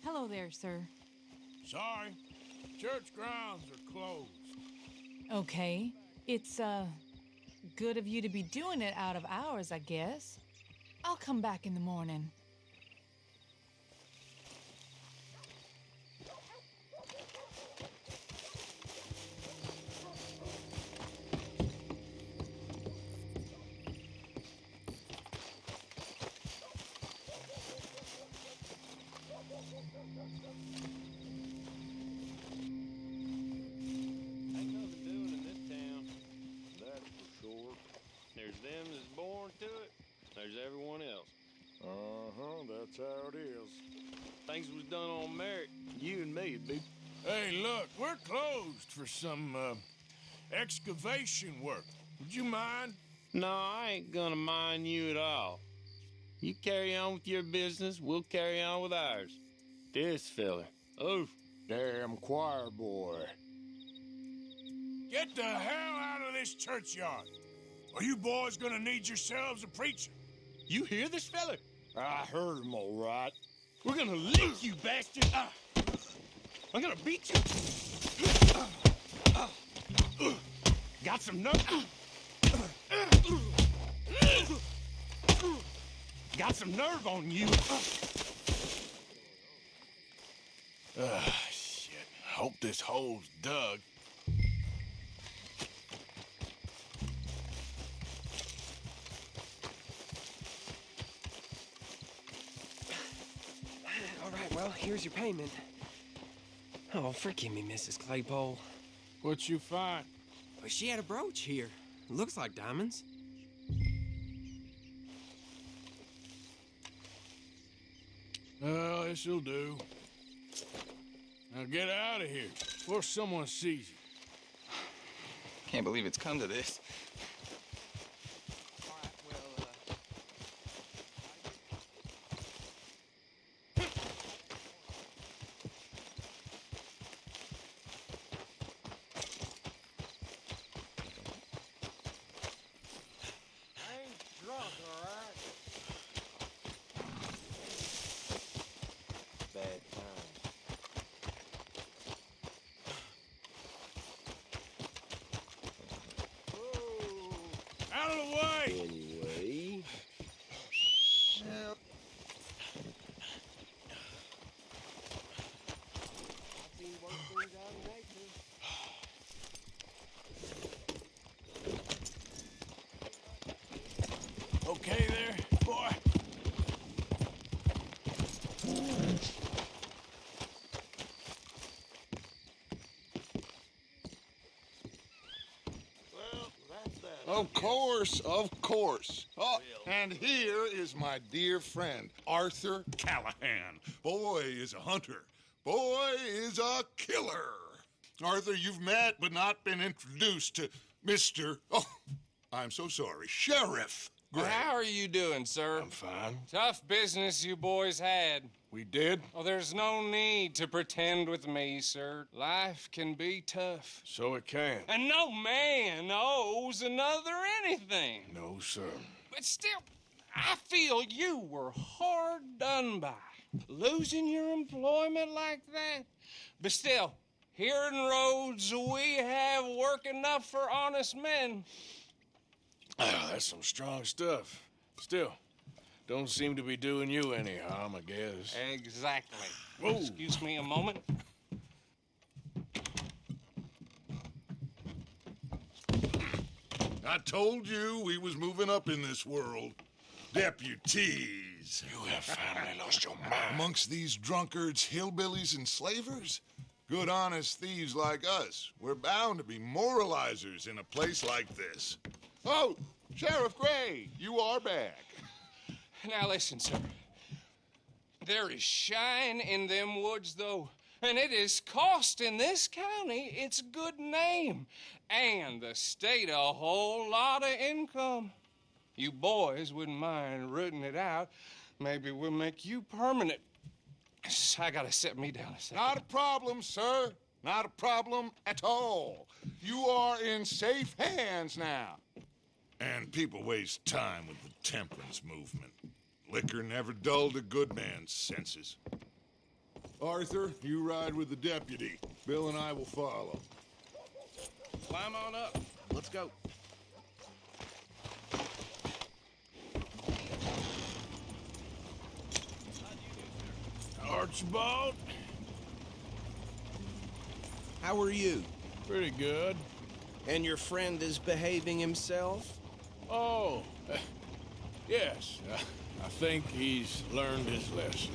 Hello there, sir. Sorry. Church grounds are closed. Okay. It's, good of you to be doing it out of hours, I guess. I'll come back in the morning. Ain't nothing doing in this town. That's for sure. There's them that's born to it. There's everyone else. Uh-huh, that's how it is. Things was done on merit. You and me would be. Hey, look, we're closed for some, excavation work. Would you mind? No, I ain't gonna mind you at all. You carry on with your business, we'll carry on with ours. This fella. Oh, damn choir boy. Get the hell out of this churchyard. Are you boys gonna need yourselves a preacher? you hear this fella? I heard him all right. We're gonna lick you, bastard! I'm gonna beat you! Got some nerve? Got some nerve on you! Shit. Hope this hole's dug. All right, well, here's your payment. Oh, forgive me, Mrs. Claypole. What'd you find? Well, she had a brooch here. Looks like diamonds. Well, this'll do. Now get out of here before someone sees you. Can't believe it's come to this. Out of the way! Anyway. Yep. Okay there, boy? Of course, of course. Oh, and here is my dear friend, Arthur Callahan. Boy is a hunter. Boy is a killer. Arthur, you've met but not been introduced to Mr. Oh, I'm so sorry, Sheriff Gray. How are you doing, sir? I'm fine. Tough business you boys had. We did? Oh, there's no need to pretend with me, sir. Life can be tough. So it can. And no man owes another anything. No, sir. But still, I feel you were hard done by. Losing your employment like that. But still, here in Rhodes, we have work enough for honest men. Ah, that's some strong stuff. Still, don't seem to be doing you any harm, I guess. Exactly. Whoa. Excuse me a moment. I told you we was moving up in this world. Deputies. You have finally lost your mind. Amongst these drunkards, hillbillies, and slavers? Good, honest thieves like us. We're bound to be moralizers in a place like this. Oh, Sheriff Gray, you are back. Now listen, sir. There is shine in them woods, though, and it is costing this county its good name and the state a whole lot of income. You boys wouldn't mind rooting it out. Maybe we'll make you permanent. I gotta sit me down a second. Not a problem, sir. Not a problem at all. You are in safe hands now. And people waste time with the temperance movement. Liquor never dulled a good man's senses. Arthur, you ride with the deputy. Bill and I will follow. Climb on up. Let's go. Archibald? How are you? Pretty good. And your friend is behaving himself? Oh, yes. I think he's learned his lesson.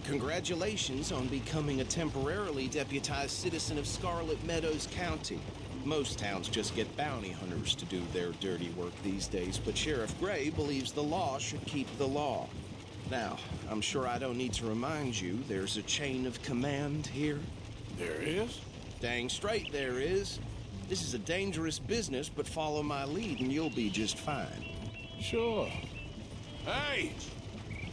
Congratulations on becoming a temporarily deputized citizen of Scarlet Meadows County. Most towns just get bounty hunters to do their dirty work these days, but Sheriff Gray believes the law should keep the law. Now, I'm sure I don't need to remind you there's a chain of command here. There is? Dang straight there is. This is a dangerous business, but follow my lead and you'll be just fine. Sure. Hey!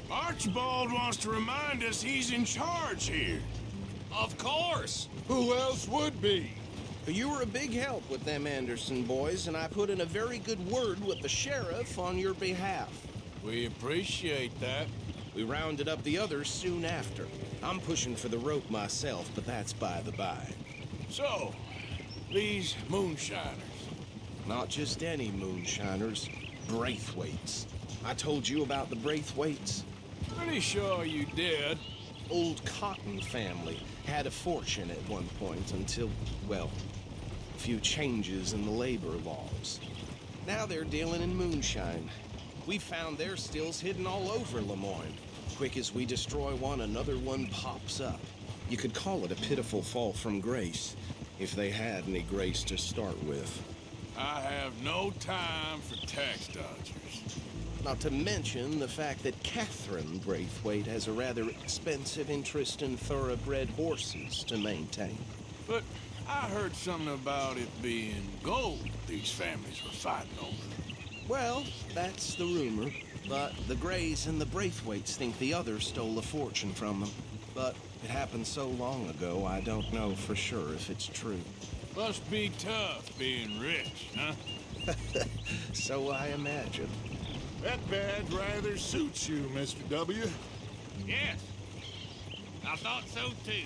Archibald wants to remind us he's in charge here. Of course! Who else would be? You were a big help with them Anderson boys, and I put in a very good word with the sheriff on your behalf. We appreciate that. We rounded up the others soon after. I'm pushing for the rope myself, but that's by the by. So, these moonshiners. Not just any moonshiners, Braithwaites. I told you about the Braithwaites? Pretty sure you did. Old Cotton family had a fortune at one point until, well, a few changes in the labor laws. Now they're dealing in moonshine. We found their stills hidden all over Lemoyne. Quick as we destroy one, another one pops up. You could call it a pitiful fall from grace, if they had any grace to start with. I have no time for tax dodgers. Not to mention the fact that Catherine Braithwaite has a rather expensive interest in thoroughbred horses to maintain. But I heard something about it being gold these families were fighting over. Well, that's the rumor. But the Grays and the Braithwaites think the others stole a fortune from them. But it happened so long ago, I don't know for sure if it's true. Must be tough being rich, huh? So I imagine. That badge rather suits you, Mr. W. Yes. I thought so, too.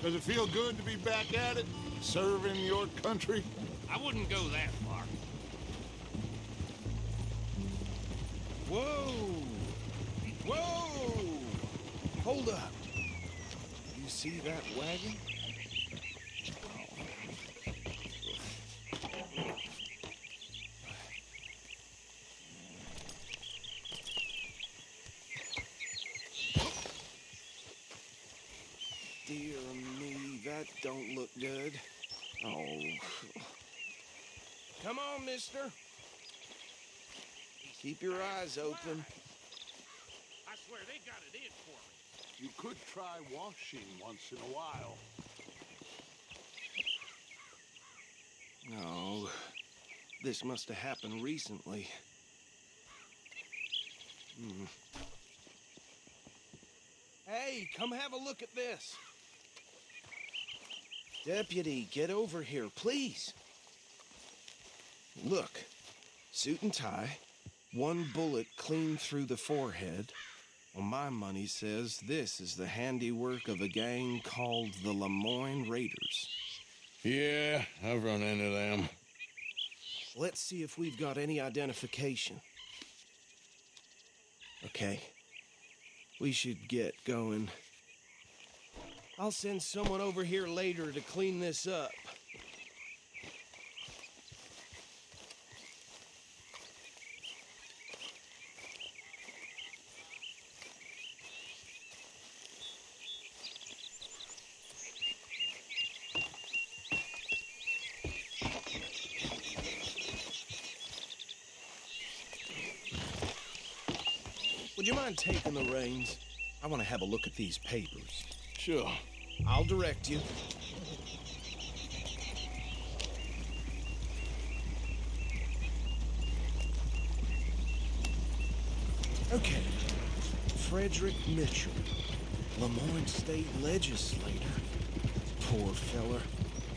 Does it feel good to be back at it, serving your country? I wouldn't go that far. Whoa! Whoa! Hold up. You see that wagon? Dear me, that don't look good. Oh. Come on, mister. Keep your eyes open. I swear they got it in for me. You could try washing once in a while. No. This must have happened recently. Hey, come have a look at this. Deputy, get over here, please. Look, suit and tie, one bullet clean through the forehead. Well, my money says this is the handiwork of a gang called the Lemoyne Raiders. Yeah, I've run into them. Let's see if we've got any identification. Okay. We should get going. I'll send someone over here later to clean this up. Would you mind taking the reins? I want to have a look at these papers. Sure. I'll direct you. Okay. Frederick Mitchell, Lemoyne State Legislator. Poor feller.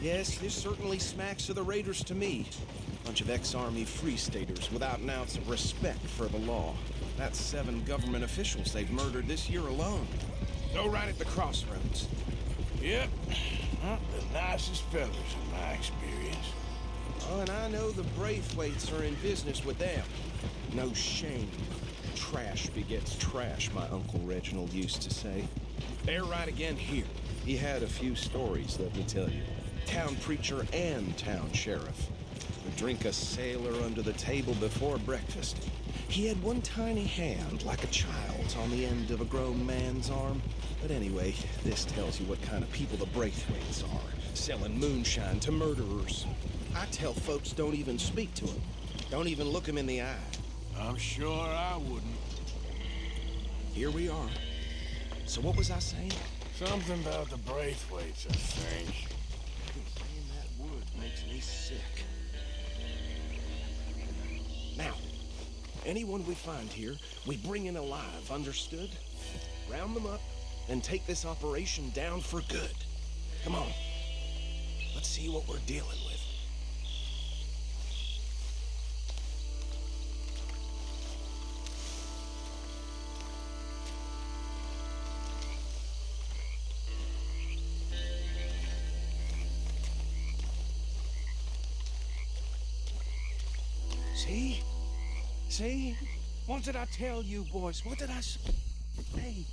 Yes, this certainly smacks of the Raiders to me. Bunch of ex-Army Free Staters without an ounce of respect for the law. That's 7 government officials they've murdered this year alone. Go right at the crossroads. Yep. Not the nicest fellas in my experience. Oh, and I know the Braithwaites are in business with them. No shame. Trash begets trash, my Uncle Reginald used to say. They're right again here. He had a few stories, let me tell you. Town preacher and town sheriff. Would drink a sailor under the table before breakfast. He had one tiny hand, like a child's, on the end of a grown man's arm. But anyway, this tells you what kind of people the Braithwaites are, selling moonshine to murderers. I tell folks don't even speak to him. Don't even look him in the eye. I'm sure I wouldn't. Here we are. So what was I saying? Something about the Braithwaites, I think. Saying that word makes me sick. Now, anyone we find here, we bring in alive, understood? Round them up and take this operation down for good. Come on. Let's see what we're dealing with. See? See? What did I tell you, boys? What did I say? Hey,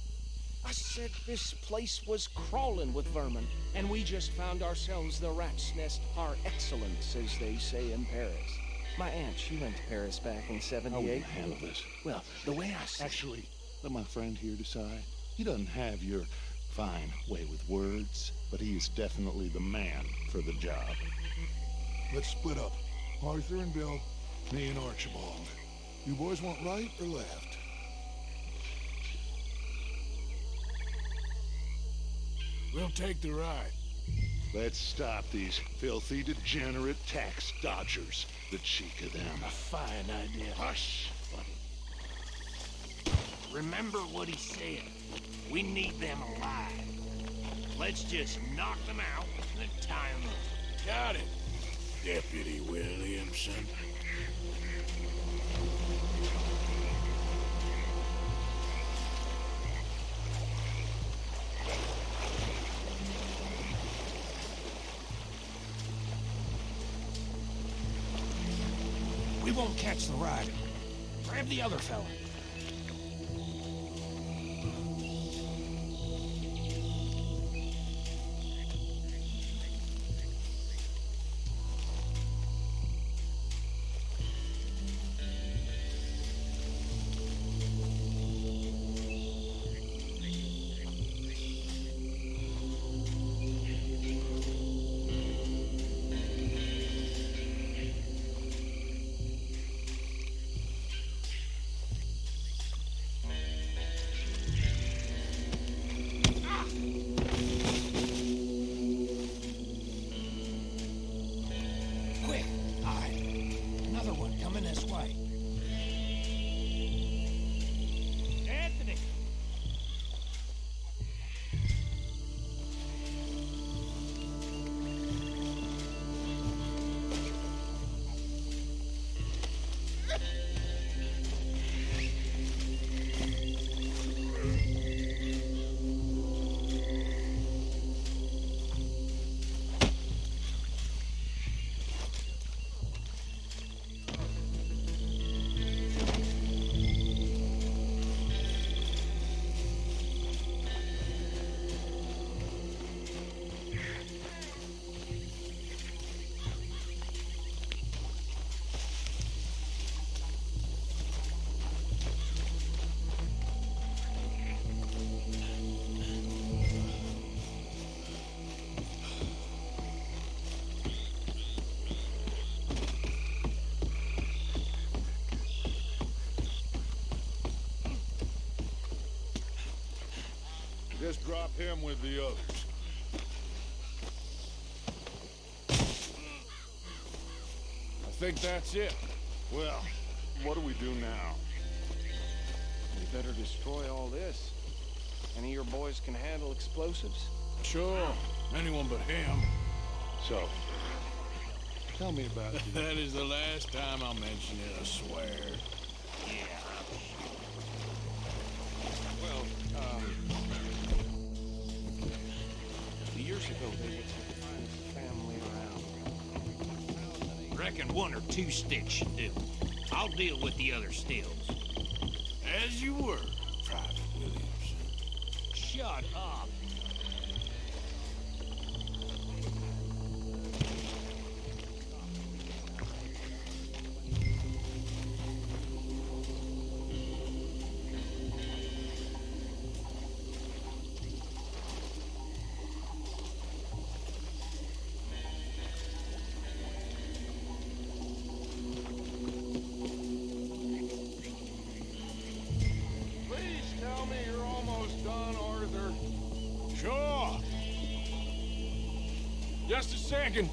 I said this place was crawling with vermin, and we just found ourselves the rat's nest par excellence, as they say in Paris. My aunt, she went to Paris back in '78. How will you handle this? Well, the way I see Actually, let my friend here decide. He doesn't have your fine way with words, but he is definitely the man for the job. Let's split up. Arthur and Bill, me and Archibald. You boys want right or left? We'll take the ride. Let's stop these filthy, degenerate tax dodgers. The cheek of them. A fine idea. Hush! Remember what he said. We need them alive. Let's just knock them out and then tie them up. Got it, Deputy Williamson. We won't catch the rider. Grab the other fella. Quick! Aye. Another one coming this way. Anthony! Just drop him with the others. I think that's it. Well, what do we do now? We better destroy all this. Any of your boys can handle explosives. Sure. Anyone but him. So, tell me about it. That is the last time I'll mention it, I swear. Well, reckon 1 or 2 sticks should do. I'll deal with the other stills. As you were, Private Williamson. Shut up. Please tell me you're almost done, Arthur. Sure. Just a second.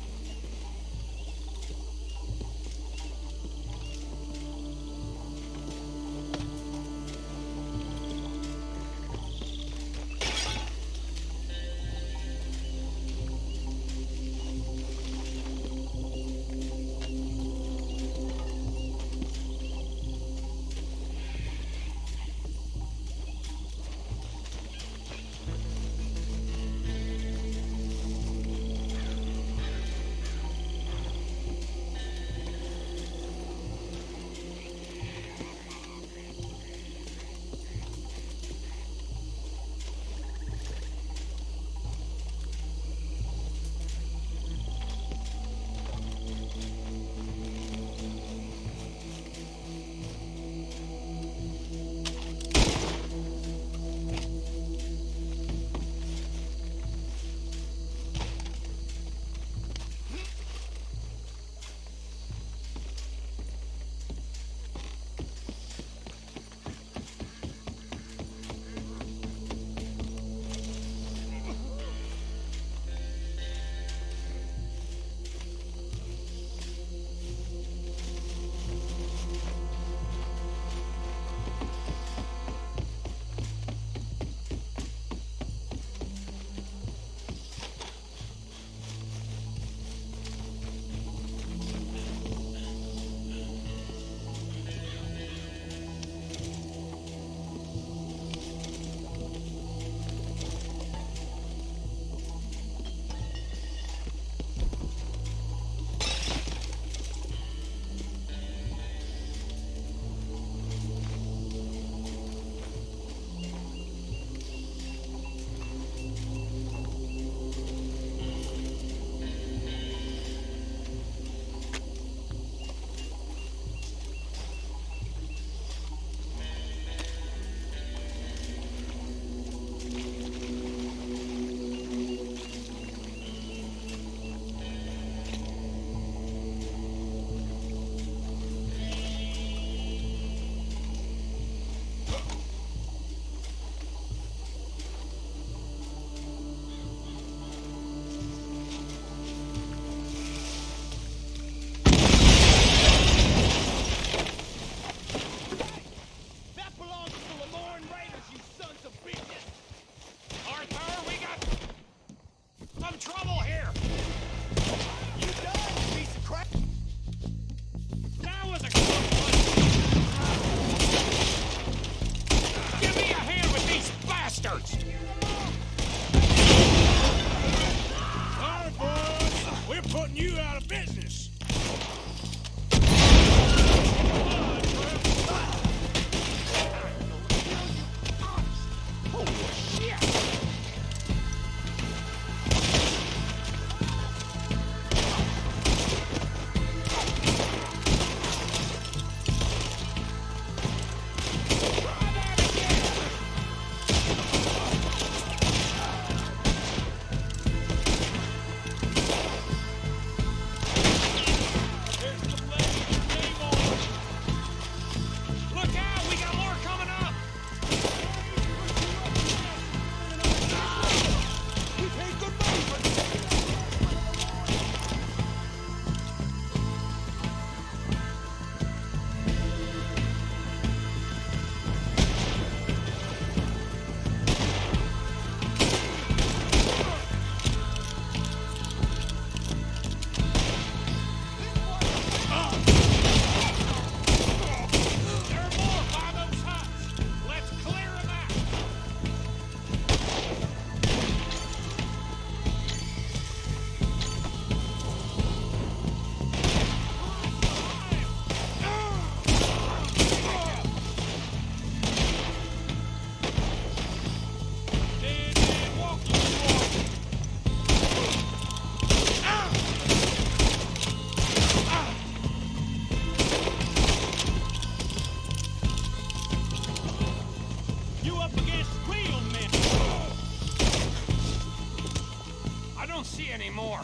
more.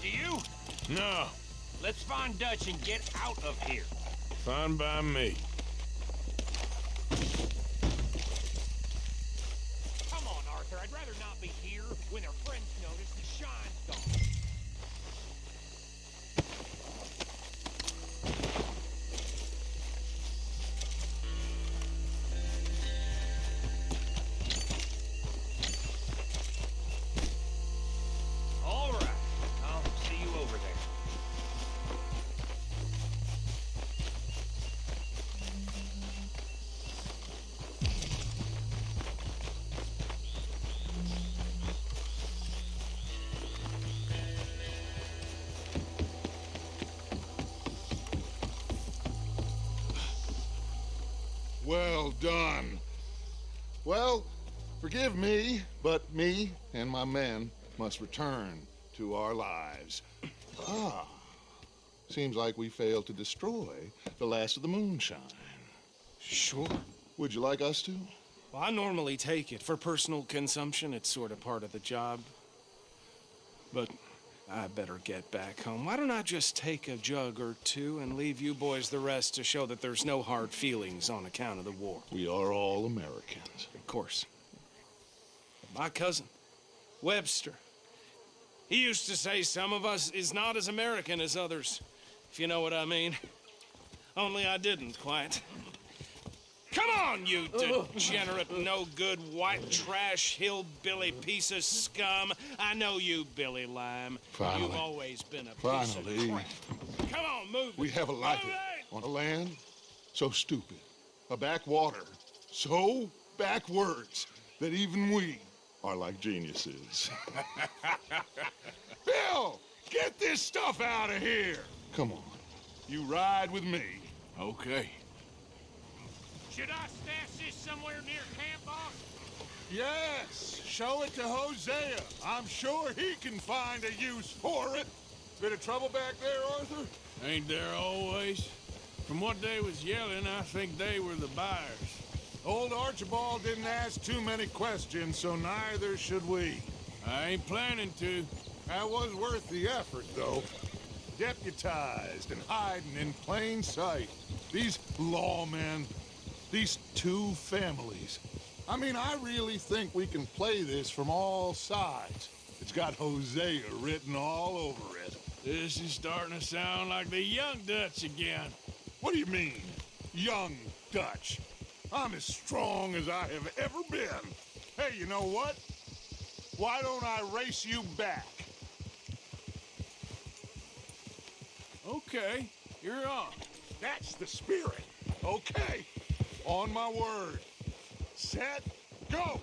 Do you? No. Let's find Dutch and get out of here. Fine by me. Come on, Arthur. I'd rather not be here when their friends notice the shine's gone. All right. I'll see you over there. Well done. Well, forgive me, but me and my men must return to our lives. Ah, seems like we failed to destroy the last of the moonshine. Sure. Would you like us to? Well, I normally take it. For personal consumption, it's sort of part of the job. But I better get back home. Why don't I just take a jug or two and leave you boys the rest to show that there's no hard feelings on account of the war? We are all Americans. Of course. My cousin, Webster, he used to say some of us is not as American as others, if you know what I mean. Only I didn't quite. Come on, you degenerate, no-good, white trash, hillbilly piece of scum. I know you, Billy Lime. Finally. You've always been a piece Finally. of crap. Come on, move We it. have a like Move it. On a land so stupid, a backwater so backwards that even we are like geniuses. Bill, get this stuff out of here. Come on, you ride with me. Okay. Should I stash this somewhere near camp, boss? Yes, show it to Hosea. I'm sure he can find a use for it. Bit of trouble back there, Arthur? Ain't there always? From what they was yelling, I think they were the buyers. Old Archibald didn't ask too many questions, so neither should we. I ain't planning to. That was worth the effort, though. Deputized and hiding in plain sight. These lawmen, these two families. I mean, I really think we can play this from all sides. It's got Hosea written all over it. This is starting to sound like the young Dutch again. What do you mean, young Dutch? I'm as strong as I have ever been. Hey, you know what? Why don't I race you back? Okay, you're on. That's the spirit. Okay, on my word. Set, go!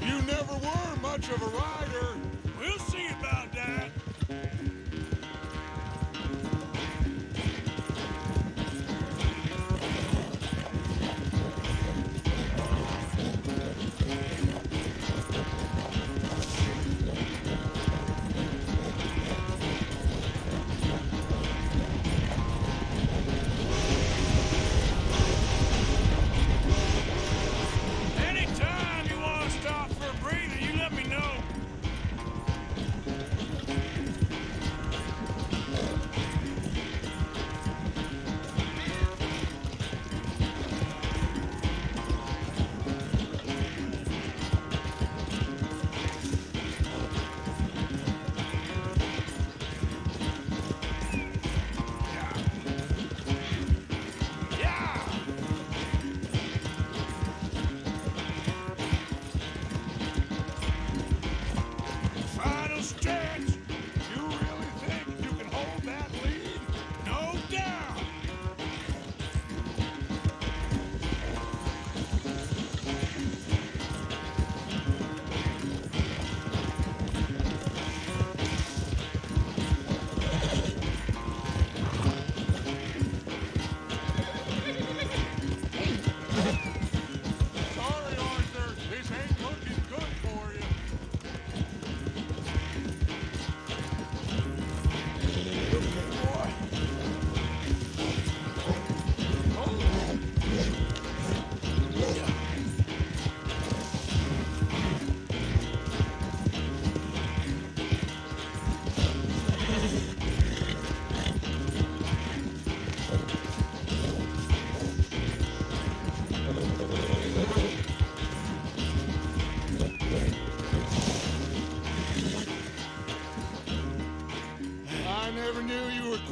You never were much of a rider. We'll see about that.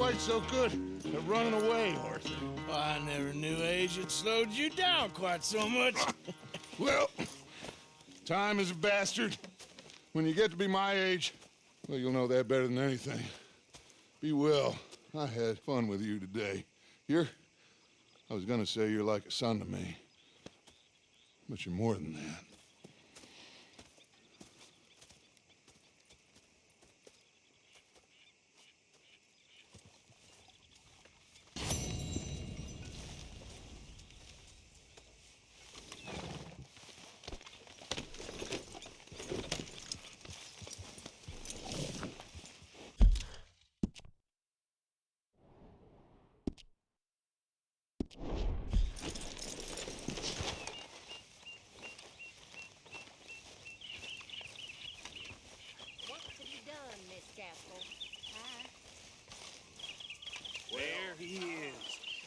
quite so good at running away, Arthur. I never knew age had slowed you down quite so much. Well, time is a bastard. When you get to be my age, well, you'll know that better than anything. Be well. I had fun with you today. I was gonna say you're like a son to me, but you're more than that. What have you done, Miss Gaskell? There he is.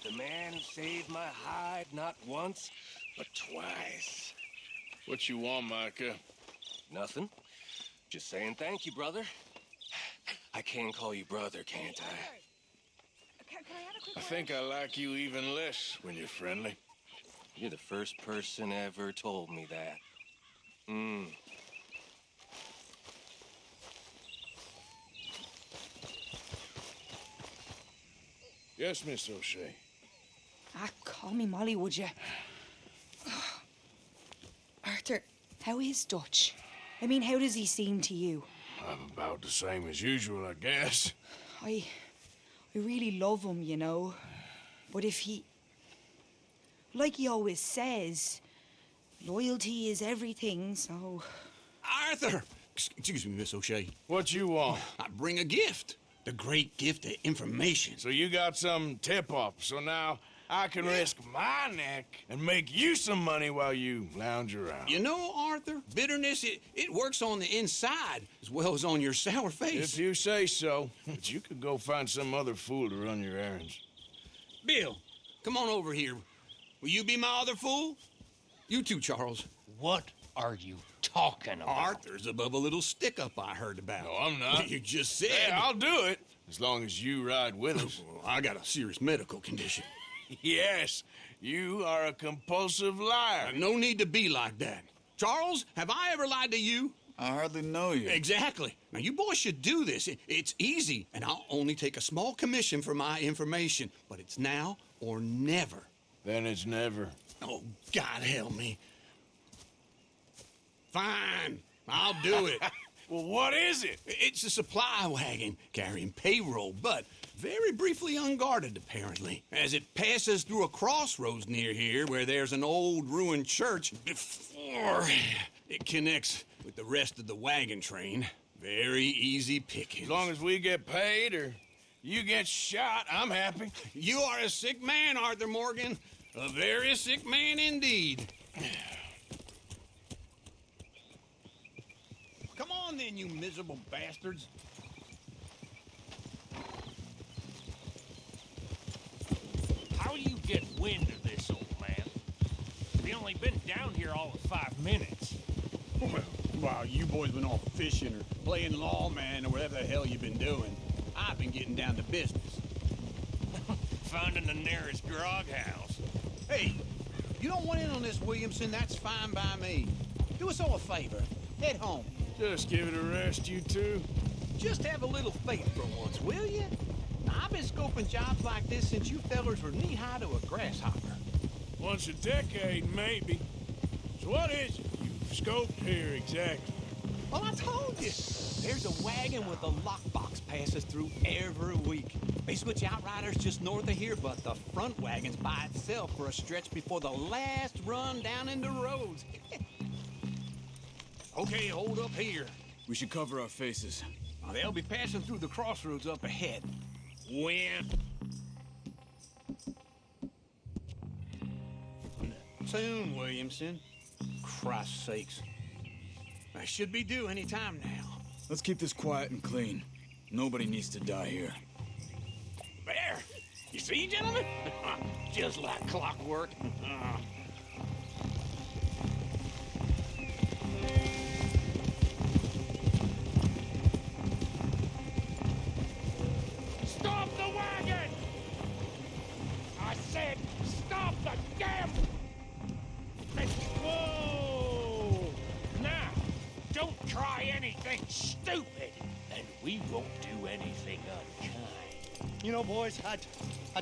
The man who saved my hide not once, but twice. What you want, Micah? Nothing. Just saying thank you, brother. I can call you brother, can't I? I think I like you even less when you're friendly. You're the first person ever told me that. Yes, Miss O'Shea. Call me Molly, would you? Arthur, how is Dutch? I mean, how does he seem to you? I'm about the same as usual, I guess. I really love him, you know. But if he... Like he always says, loyalty is everything, so... Arthur! Excuse me, Miss O'Shea. What you want? I bring a gift. The great gift of information. So you got some tip-off, so now I can risk my neck and make you some money while you lounge around. You know, Arthur, bitterness, it works on the inside as well as on your sour face. If you say so. But you could go find some other fool to run your errands. Bill, come on over here. Will you be my other fool? You too, Charles. What are you talking about? Arthur's above a little stick-up I heard about. No, I'm not. You just said... Hey, I'll do it, as long as you ride with us. I got a serious medical condition. Yes, you are a compulsive liar. No need to be like that. Charles, have I ever lied to you? I hardly know you. Exactly. Now, you boys should do this. It's easy, and I'll only take a small commission for my information. But it's now or never. Then it's never. Oh, God help me. Fine, I'll do it. Well, what is it? It's a supply wagon carrying payroll, but very briefly unguarded, apparently. As it passes through a crossroads near here where there's an old ruined church before it connects with the rest of the wagon train. Very easy pickings. As long as we get paid or you get shot, I'm happy. You are a sick man, Arthur Morgan. A very sick man indeed. Come on then, you miserable bastards. How do you get wind of this, old man? We only been down here all of 5 minutes. Well, while you boys been off fishing or playing lawman or whatever the hell you've been doing, I've been getting down to business. Finding the nearest grog house. Hey, you don't want in on this, Williamson, that's fine by me. Do us all a favor. Head home. Just give it a rest, you two. Just have a little faith for once, will you? Now, I've been scoping jobs like this since you fellers were knee-high to a grasshopper. Once a decade, maybe. So what is it you've scoped here exactly? Well, I told you. There's a wagon with a lockbox passes through every week. They switch outriders just north of here, but the front wagon's by itself for a stretch before the last run down into roads. Okay, hold up here. We should cover our faces. They'll be passing through the crossroads up ahead. When? Soon, Williamson. Christ's sakes. I should be due any time now. Let's keep this quiet and clean. Nobody needs to die here. There! You see, gentlemen? Just like clockwork. Stop the wagon! stupid, and we won't do anything unkind. You know, boys, I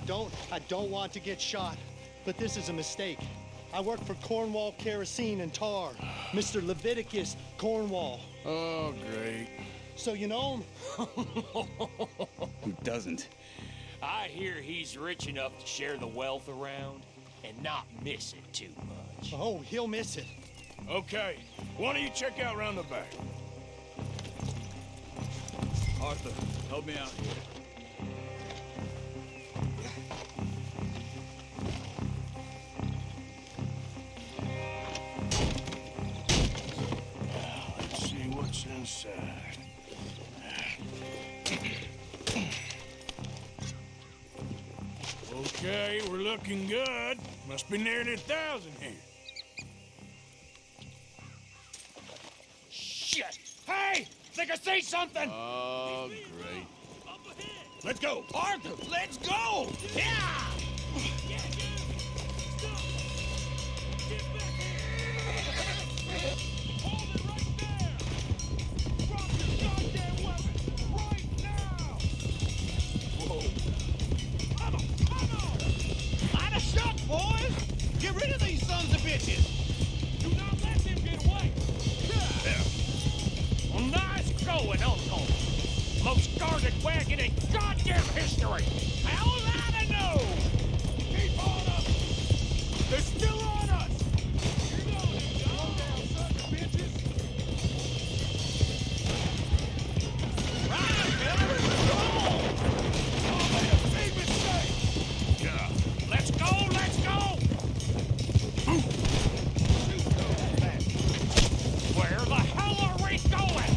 don't want to get shot, but this is a mistake. I work for Cornwall Kerosene and Tar, Mr. Leviticus Cornwall. Oh, great. So you know him? Who doesn't? I hear he's rich enough to share the wealth around and not miss it too much. Oh, he'll miss it. Okay, why don't you check out around the back? Arthur, help me out here. Let's see what's inside. Okay, we're looking good. Must be nearly 1,000 here. Shit! Hey! Think I see something! Oh, great. Let's go! Arthur, let's go! Yeah! Line us up, boys! Get rid of these sons of bitches! Do not let them get away! Well, nice going, Uncle! Most guarded wagon in goddamn history! How was I to know? Keep on up! They're still on us! You're going down, sons of bitches! Right, fellas, let's go! Oh, man, big mistake! Yeah. Let's go, let's go! Where the hell are we going?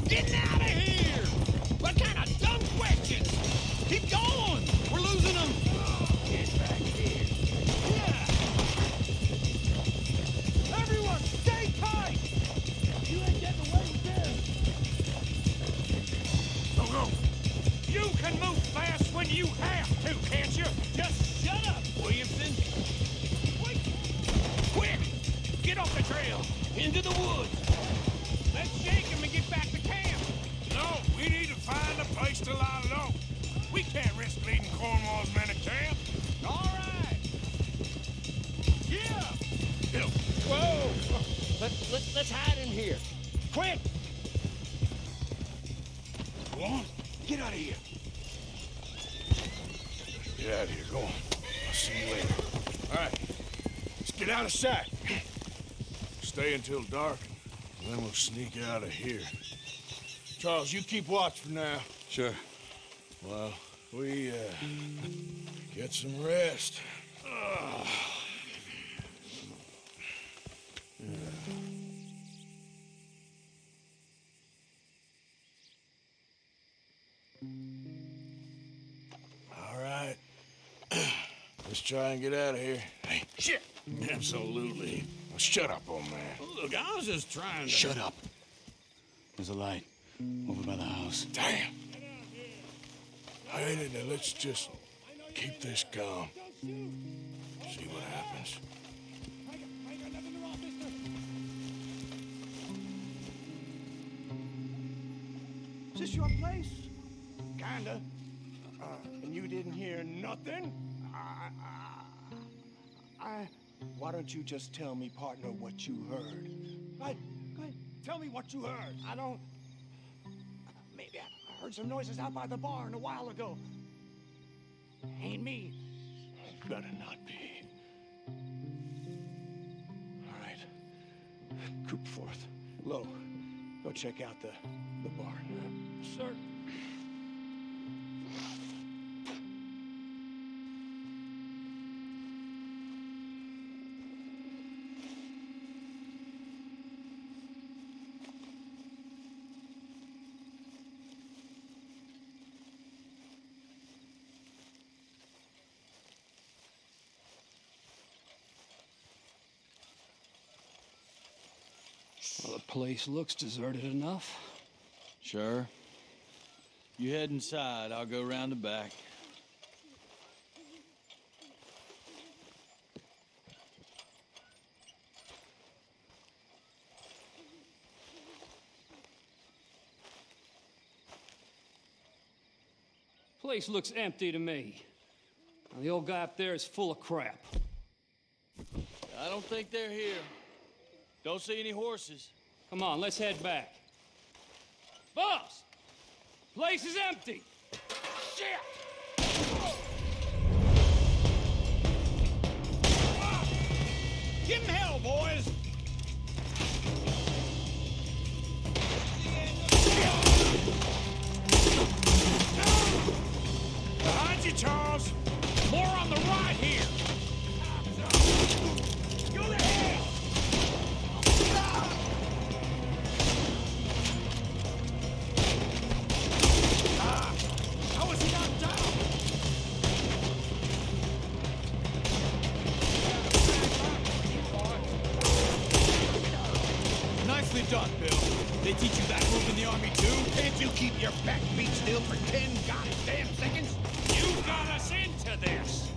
Getting out of here! What kind of dumb questions? Keep going! We're losing them! Get back here. Yeah! Everyone, stay tight! You ain't getting away with this! Go, go! You can move fast when you have to, can't you? Just shut up, Williamson! Wait! Quick! Get off the trail! Into the woods! Let's shake him and get back to camp! No, we need to find a place to lie low. We can't risk leading Cornwall's men to camp. All right! Yeah! Whoa! Let's hide in here. Quick! Go on, get out of here. Get out of here, go on. I'll see you later. All right, let's get out of sight. Stay until dark, and then we'll sneak out of here. Charles, you keep watch for now. Sure. Well, we, get some rest. All right. Let's try and get out of here. Hey, shit! Absolutely. Well, shut up, old man. Look, I was just trying to... Shut up. There's a light over by the house. Damn. Hey, now let's just keep this calm. See what happens. Is this your place? Kinda. And you didn't hear nothing? Why don't you just tell me, partner, what you heard? Go ahead. Tell me what you heard. I don't... Maybe I heard some noises out by the barn a while ago. Ain't me. Better not be. All right. Coop forth. Lo, go check out the barn. Sir. Well, the place looks deserted enough. Sure. You head inside. I'll go round the back. Place looks empty to me. Now, the old guy up there is full of crap. I don't think they're here. Don't see any horses. Come on, let's head back. Boss! Place is empty! Shit! Give him hell, boys! Behind you, Charles! More on the right here! Go to hell! How is he not down? Nicely done, Bill. They teach you that move in the army too? Can't you keep your backbeat still for 10 goddamn seconds? You got us into this!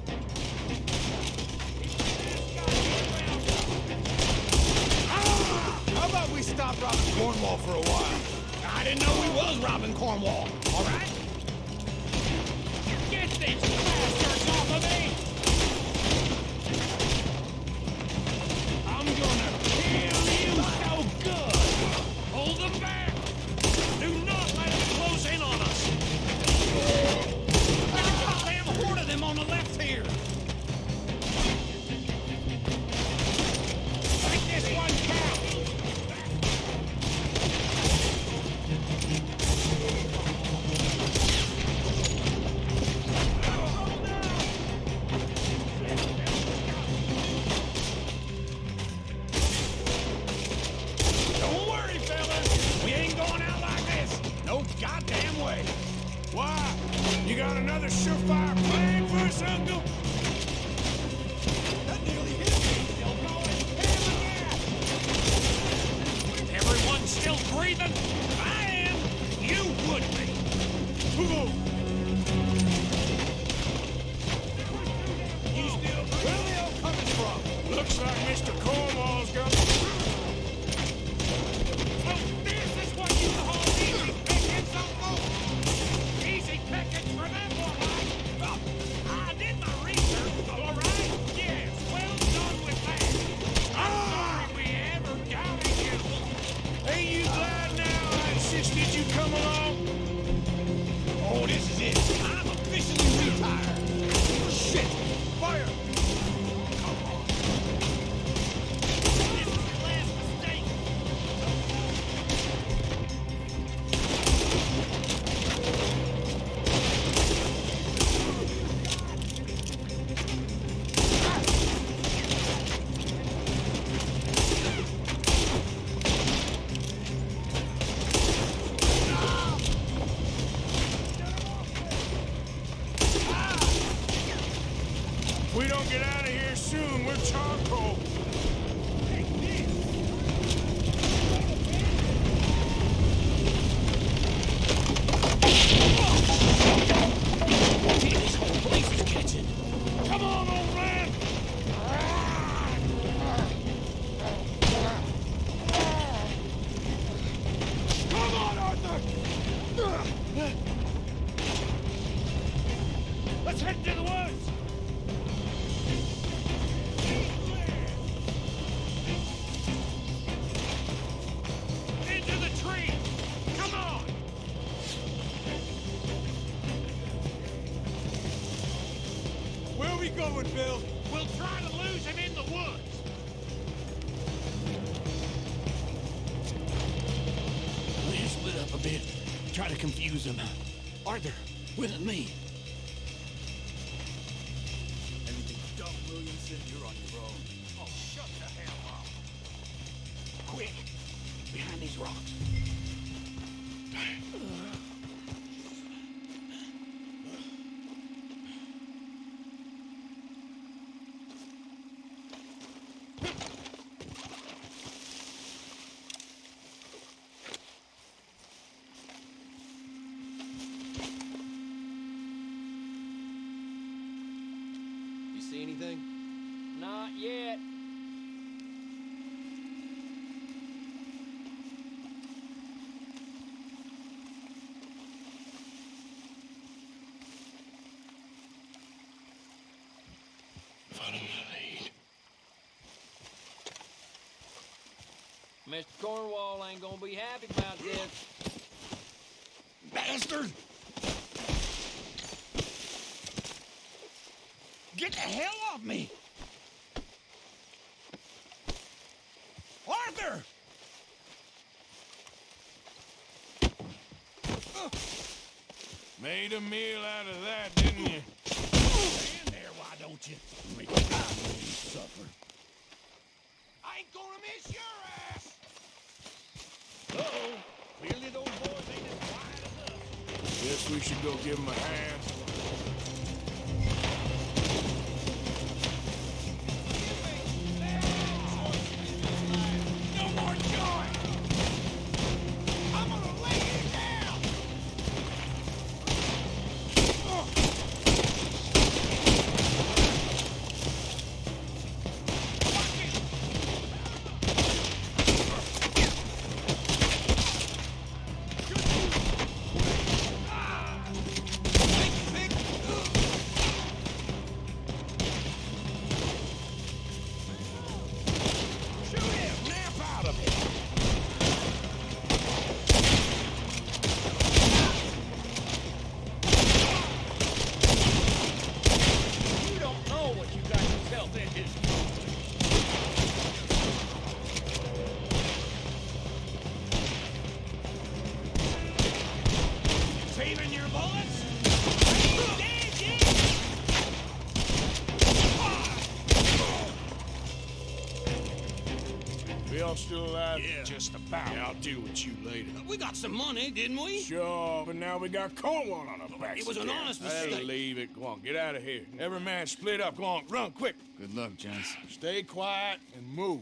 How about we stop robbing Cornwall for a while? I didn't know we was robbing Cornwall, all right? Get these bastards off of me! I'm gonna kill you so good! Hold them back! Do not let them close in on us! There's a goddamn horde of them on the left here! Make this one count! Don't worry, fellas. We ain't going out like this. No goddamn way. Why? You got another surefire plan for us, Uncle? That nearly hit me. Still going. Everyone still breathing? I am. You would be. You still breathing? Where are they all coming from? Looks like Mr. Cornwall's got... So this is what you call easy pickings, Uncle? Easy pickings for them, all right? Well, I did my research, all right? Yes, well done with that. I'm sorry we ever doubted you. Ain't you glad now I insisted you come along? Oh, this is it. I'm officially retired. Shit. Fire. This is your last mistake. If we don't get out of here soon, we're charcoal. This whole place is catching. Come on, old man! Come on, Arthur! Let's head to the woods! Into the tree! Come on! Where are we going, Bill? We'll try to lose him in the woods! Let's split up a bit. Try to confuse them. Arthur, with me. Anything dumb, Williamson, you're on your own. Oh, shut the hell up! Quick! Behind these rocks. You see anything? Not yet. Mr. Cornwall ain't gonna be happy about this. Bastard! Get the hell off me! Arthur! Made a meal out of that, didn't you? Stand there, why don't you? Make it suffer. I ain't gonna miss your ass! Uh-oh. Clearly those boys ain't as quiet as us. Guess we should go give him a hand. No more joy! I'm gonna lay you down! You don't know what you got yourself into. Saving your bullets? We all still alive? Yeah. Just about. Yeah, I'll deal with you later. We got some money, didn't we? Sure, but now we got Cornwall on our backs. It was an again. honest Hey, mistake. leave it. Go on, get out of here. Every man split up. Go on, run, quick. Good luck, gents. Stay quiet and move.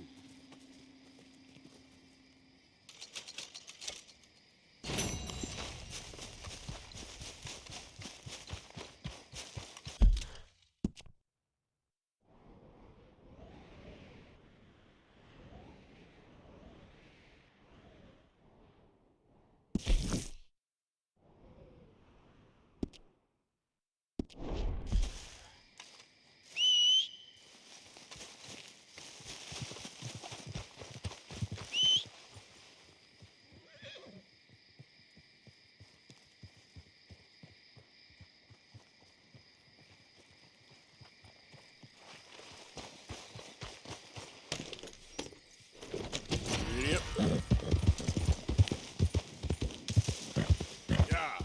Yep. Yeah.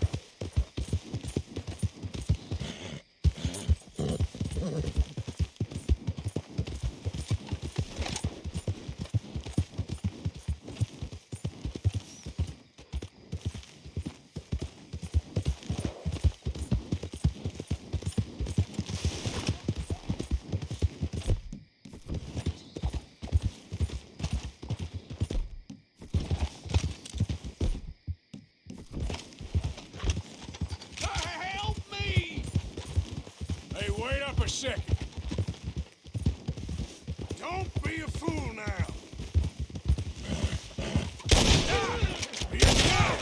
Help me! Hey, wait up a second. Don't be a fool now. Be a cow.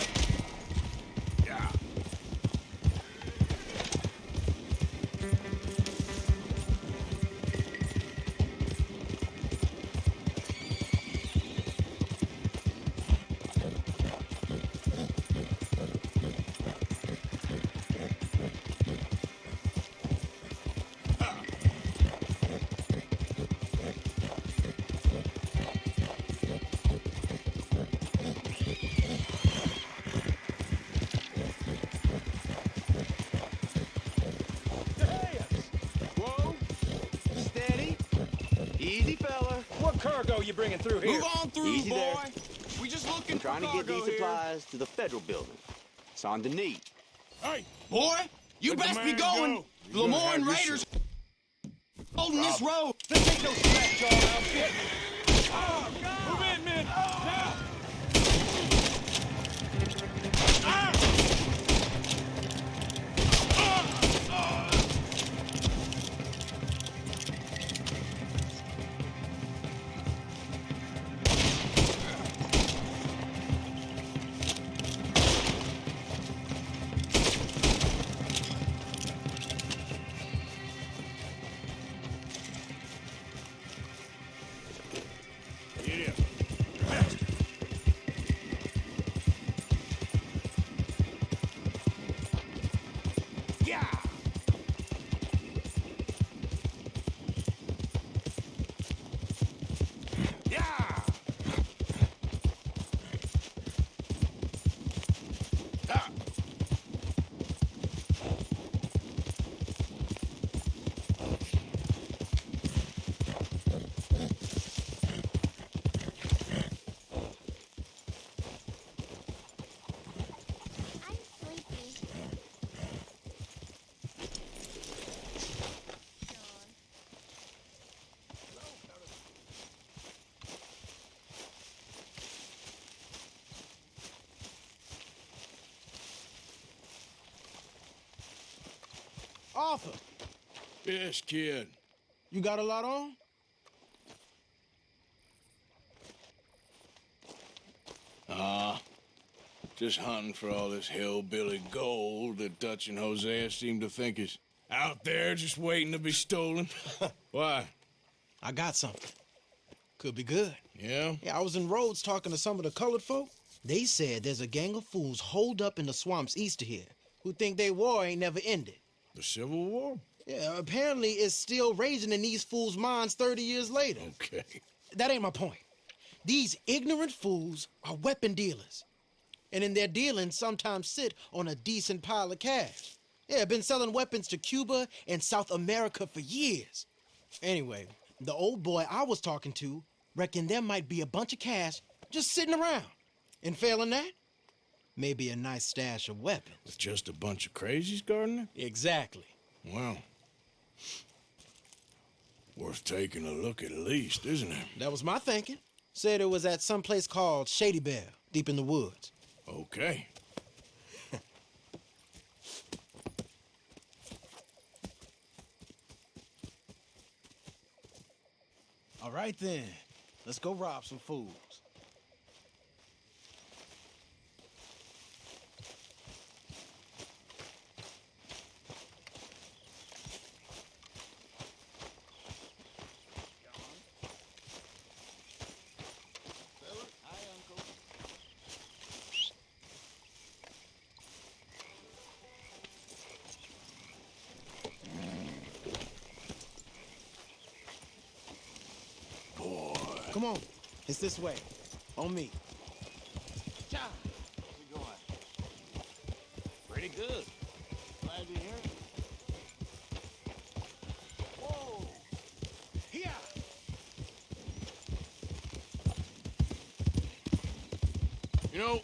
Yeah. Whoa! Steady. Easy, fella. What cargo you bringing through here? Move on through, Easy boy. there. We just looking for Trying to get cargo these here. supplies to the federal building. It's on the need. Hey, Boy, you let the best be man going. go. You're gonna Lemoyne have this Raiders holding this road. This ain't no scratch jar outfit. Oh, God. Move in, men. Now. Arthur. Yes, kid. You got a lot on? Just hunting for all this hillbilly gold that Dutch and Hosea seem to think is out there just waiting to be stolen. Why? I got something. Could be good. Yeah? Yeah, I was in Rhodes talking to some of the colored folk. They said there's a gang of fools holed up in the swamps east of here who think their war ain't never ended. The Civil War? Yeah, apparently it's still raging in these fools' minds 30 years later. Okay. That ain't my point. These ignorant fools are weapon dealers. And in their dealings sometimes sit on a decent pile of cash. Yeah, been selling weapons to Cuba and South America for years. Anyway, the old boy I was talking to reckoned there might be a bunch of cash just sitting around. And failing that, maybe a nice stash of weapons. With just a bunch of crazies guarding it? Exactly. Well, worth taking a look at least, isn't it? That was my thinking. Said it was at some place called Shady Belle, deep in the woods. Okay. All right then, let's go rob some fools. Come on, it's this way. On me. John, how's it going? Pretty good. Glad to hear it. Whoa! Here! You know,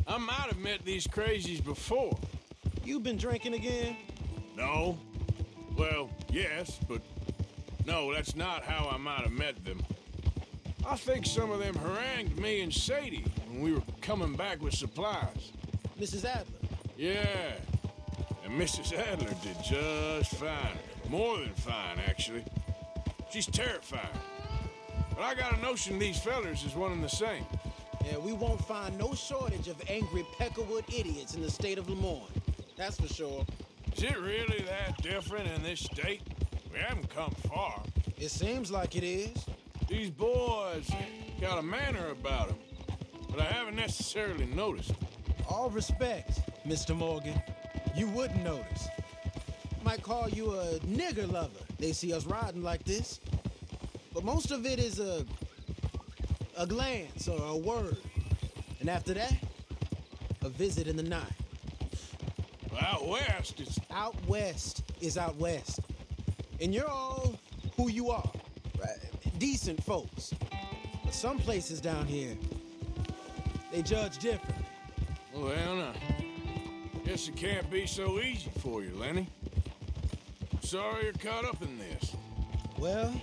I might have met these crazies before. You been drinking again? No. Well, yes, but no, that's not how I might have met them. I think some of them harangued me and Sadie when we were coming back with supplies. Mrs. Adler? Yeah. And Mrs. Adler did just fine. More than fine, actually. She's terrifying. But I got a notion these fellers is one and the same. Yeah, we won't find no shortage of angry Peckerwood idiots in the state of Lemoyne. That's for sure. Is it really that different in this state? We haven't come far. It seems like it is. These boys got a manner about them, but I haven't necessarily noticed. All respect, Mr. Morgan. You wouldn't notice. Might call you a nigger lover. They see us riding like this. But most of it is a glance or a word. And after that, a visit in the night. Out west, it's... Out west is out west. And you're all who you are. Right? Decent folks. But some places down here, they judge different. Well, now, guess it can't be so easy for you, Lenny. Sorry you're caught up in this. Well,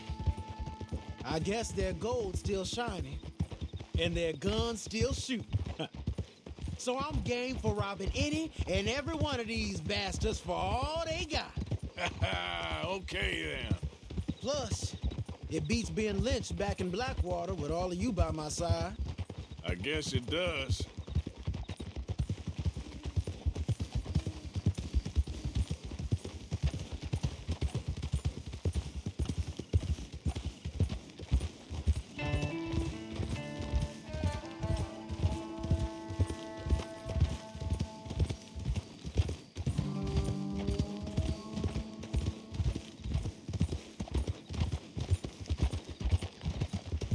I guess their gold's still shining, and their guns still shoot. So I'm game for robbing any and every one of these bastards for all they got. Okay, then. Plus, it beats being lynched back in Blackwater with all of you by my side. I guess it does.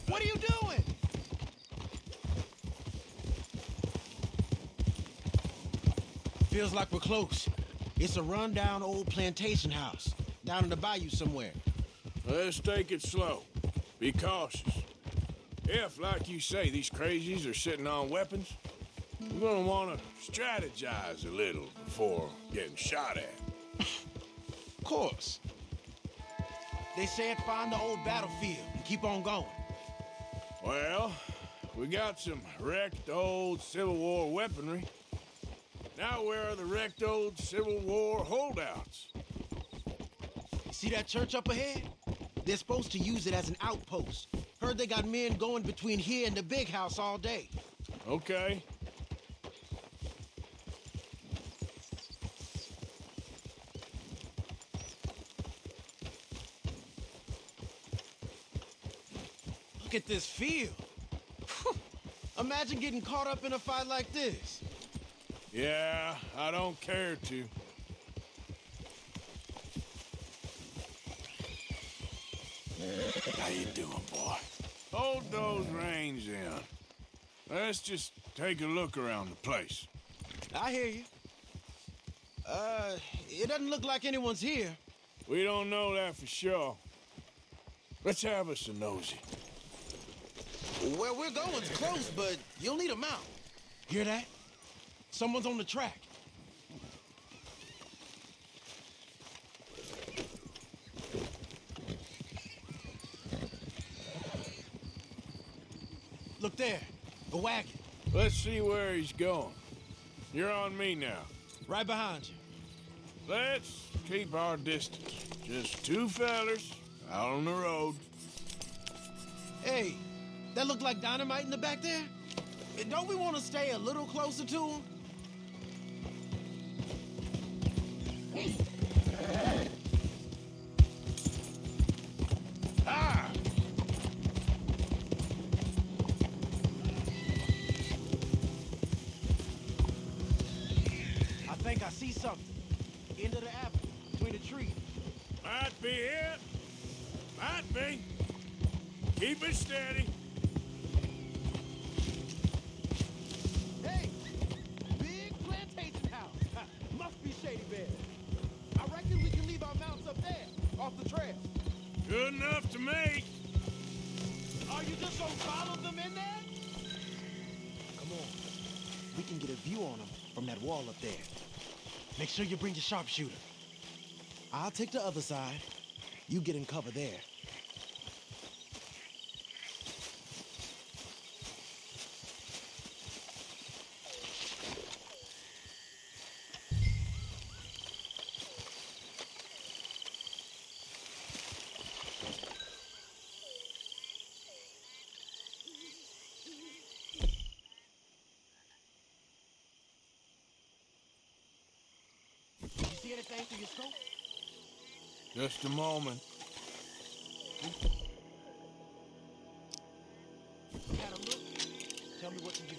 What are you doing? Feels like we're close. It's a rundown old plantation house down in the bayou somewhere. Let's take it slow. Be cautious. If, like you say, these crazies are sitting on weapons, we're gonna want to strategize a little before getting shot at. Of course. They said find the old battlefield and keep on going. Well, we got some wrecked old Civil War weaponry. Now where are the wrecked old Civil War holdouts? See that church up ahead? They're supposed to use it as an outpost. Heard they got men going between here and the big house all day. Okay. Look at this field. Imagine getting caught up in a fight like this. Yeah, I don't care to. How you doing, boy? Hold those reins in. Let's just take a look around the place. I hear you. It doesn't look like anyone's here. We don't know that for sure. Let's have us a nosy. Where we're going's close, but you'll need a mount. Hear that? Someone's on the track. Look there, a wagon. Let's see where he's going. You're on me now. Right behind you. Let's keep our distance. Just two fellers out on the road. Hey, that look like dynamite in the back there? Don't we want to stay a little closer to him? Ah! I think I see something. End of the avenue, between the trees. Might be it. Might be. Keep it steady. Hey! Big plantation house. Ha, must be Shady Bear. I reckon we can leave our mounts up there, off the trail. Good enough to me. Are you just gonna follow them in there? Come on. We can get a view on them from that wall up there. Make sure you bring your sharpshooter. I'll take the other side. You get in cover there. See anything through your scope? Just a moment. Had a look? Tell me what to do.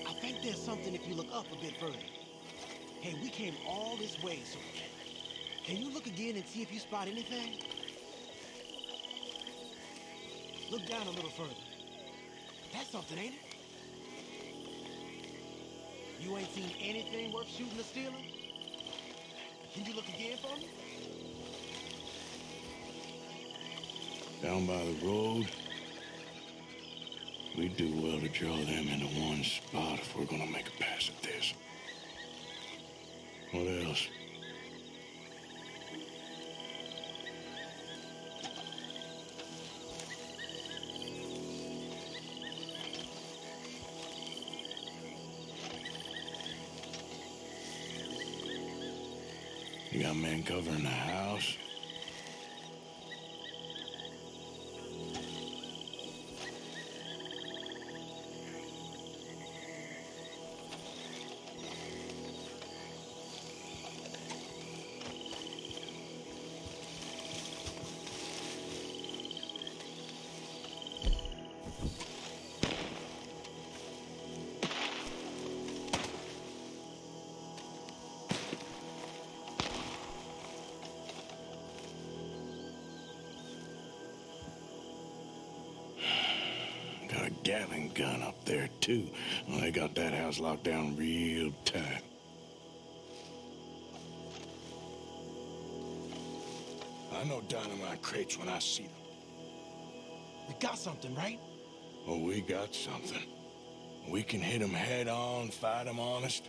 I think there's something if you look up a bit further. Hey, we came all this way, so can you look again and see if you spot anything? Look down a little further. That's something, ain't it? You ain't seen anything worth shooting or stealing? Can you look again for me? Down by the road. We do well to draw them into one spot if we're gonna make a pass at this. What else? You got men covering the house? Got a Gatling gun up there, too. Well, they got that house locked down real tight. I know dynamite crates when I see them. We got something, right? Oh, we got something. We can hit them head on, fight them honest.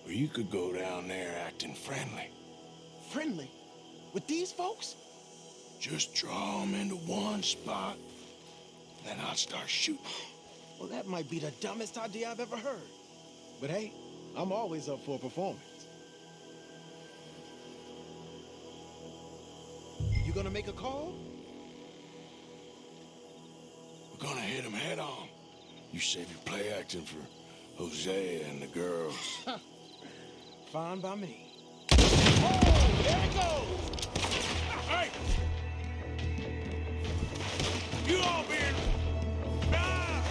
Or you could go down there acting friendly. Friendly? With these folks? Just draw them into one spot, then I'll start shooting. Well, that might be the dumbest idea I've ever heard. But hey, I'm always up for a performance. You gonna make a call? We're gonna hit him head on. You save your play acting for Hosea and the girls. Fine by me. Oh, there it goes! Hey! You all been... Ah!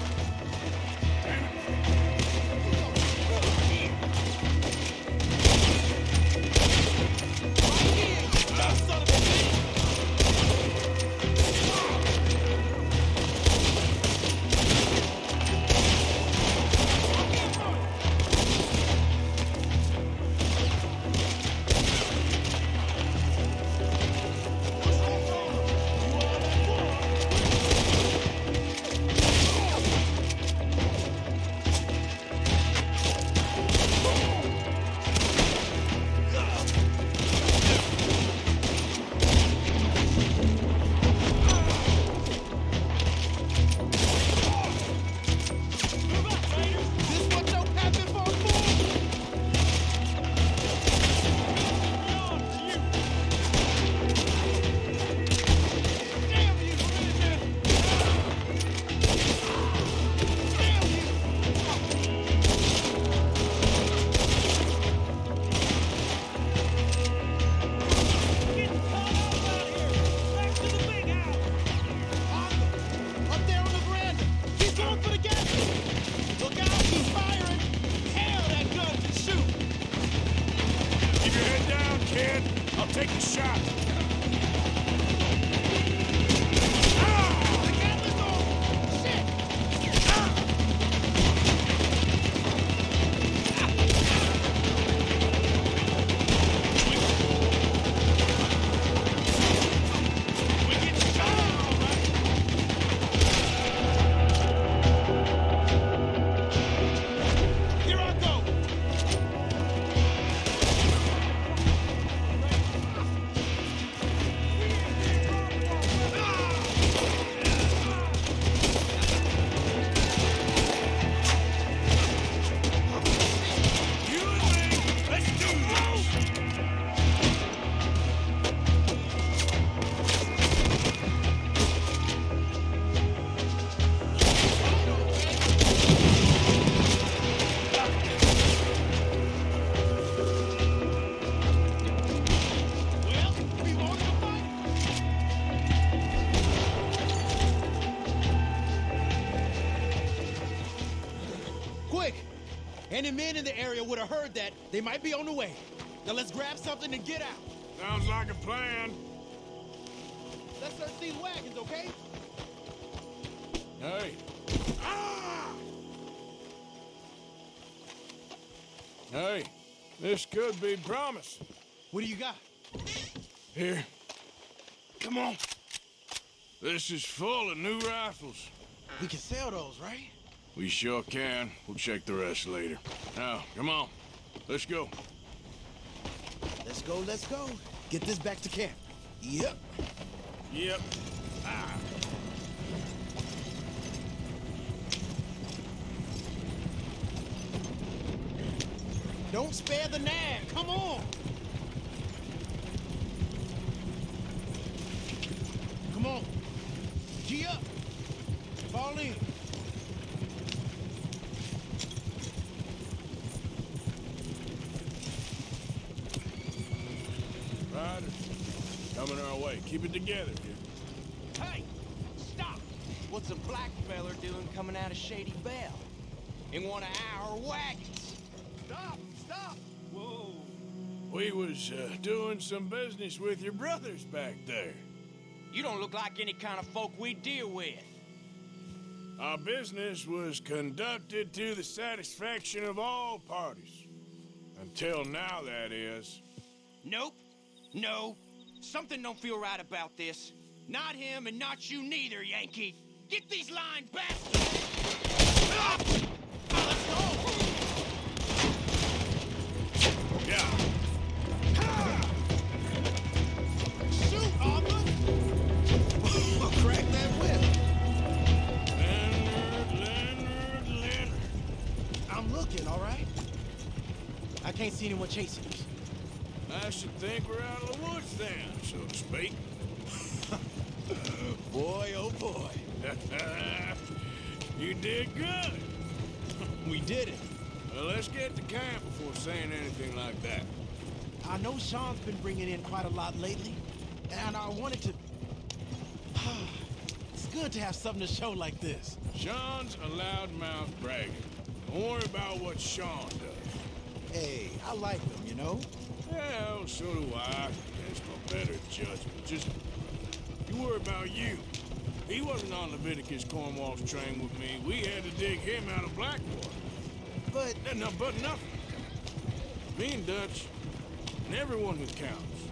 Son of a bitch! Take the shot. Any men in the area would have heard that. They might be on the way. Now let's grab something and get out. Sounds like a plan. Let's search these wagons, okay? Hey. Ah! Hey, this could be promise. What do you got? Here. Come on. This is full of new rifles. We can sell those, right? We sure can. We'll check the rest later. Now, come on. Let's go. Let's go, let's go. Get this back to camp. Yep. Yep. Ah. Don't spare the nag. Come on. Come on. G up. Fall in. Riders, coming our way. Keep it together, dude. Hey! Stop! What's a black feller doing coming out of Shady Belle? In one of our wagons? Stop! Stop! Whoa! We was doing some business with your brothers back there. You don't look like any kind of folk we deal with. Our business was conducted to the satisfaction of all parties. Until now, that is. Nope. No. Something don't feel right about this. Not him and not you neither, Yankee. Get these lying bastards! Ah! Let's go! Yeah. Shoot, Arthur! Crack that whip. Leonard. I'm looking, all right? can't see anyone chasing us. I should think we're out of the woods then, so to speak. Boy, oh boy. You did good. We did it. Well, let's get to camp before saying anything like that. I know Sean's been bringing in quite a lot lately, and I wanted to... It's good to have something to show like this. Sean's a loudmouth bragger. Don't worry about what Sean does. Hey, I like him, you know? Well, so do I. There's no better judgment. Just, you worry about you. He wasn't on Leviticus Cornwall's train with me. We had to dig him out of Blackwater. But nothing. Me and Dutch, and everyone who counts.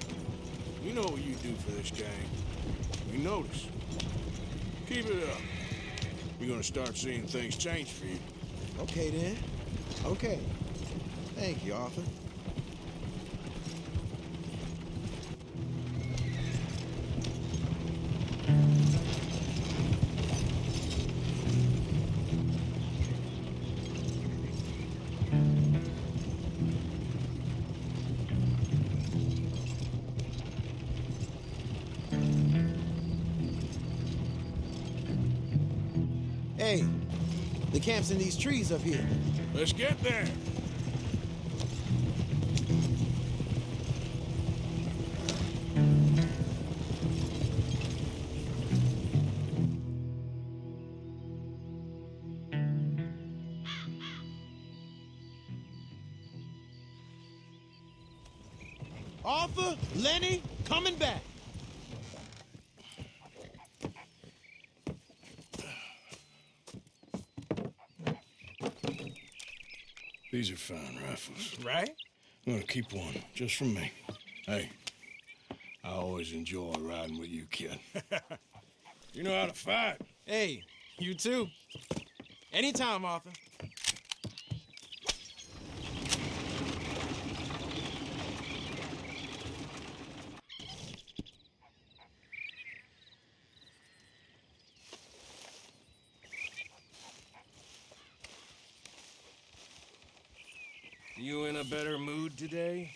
We know what you do for this gang. We notice. Keep it up. You're gonna start seeing things change for you. Okay, then. Okay. Thank you, Arthur. Hey, the camp's in these trees up here. Let's get there. Arthur, Lenny, coming back. These are fine rifles. Right? I'm gonna keep one, just for me. Hey, I always enjoy riding with you, kid. You know how to fight. Hey, you too. Anytime, Arthur. You in a better mood today?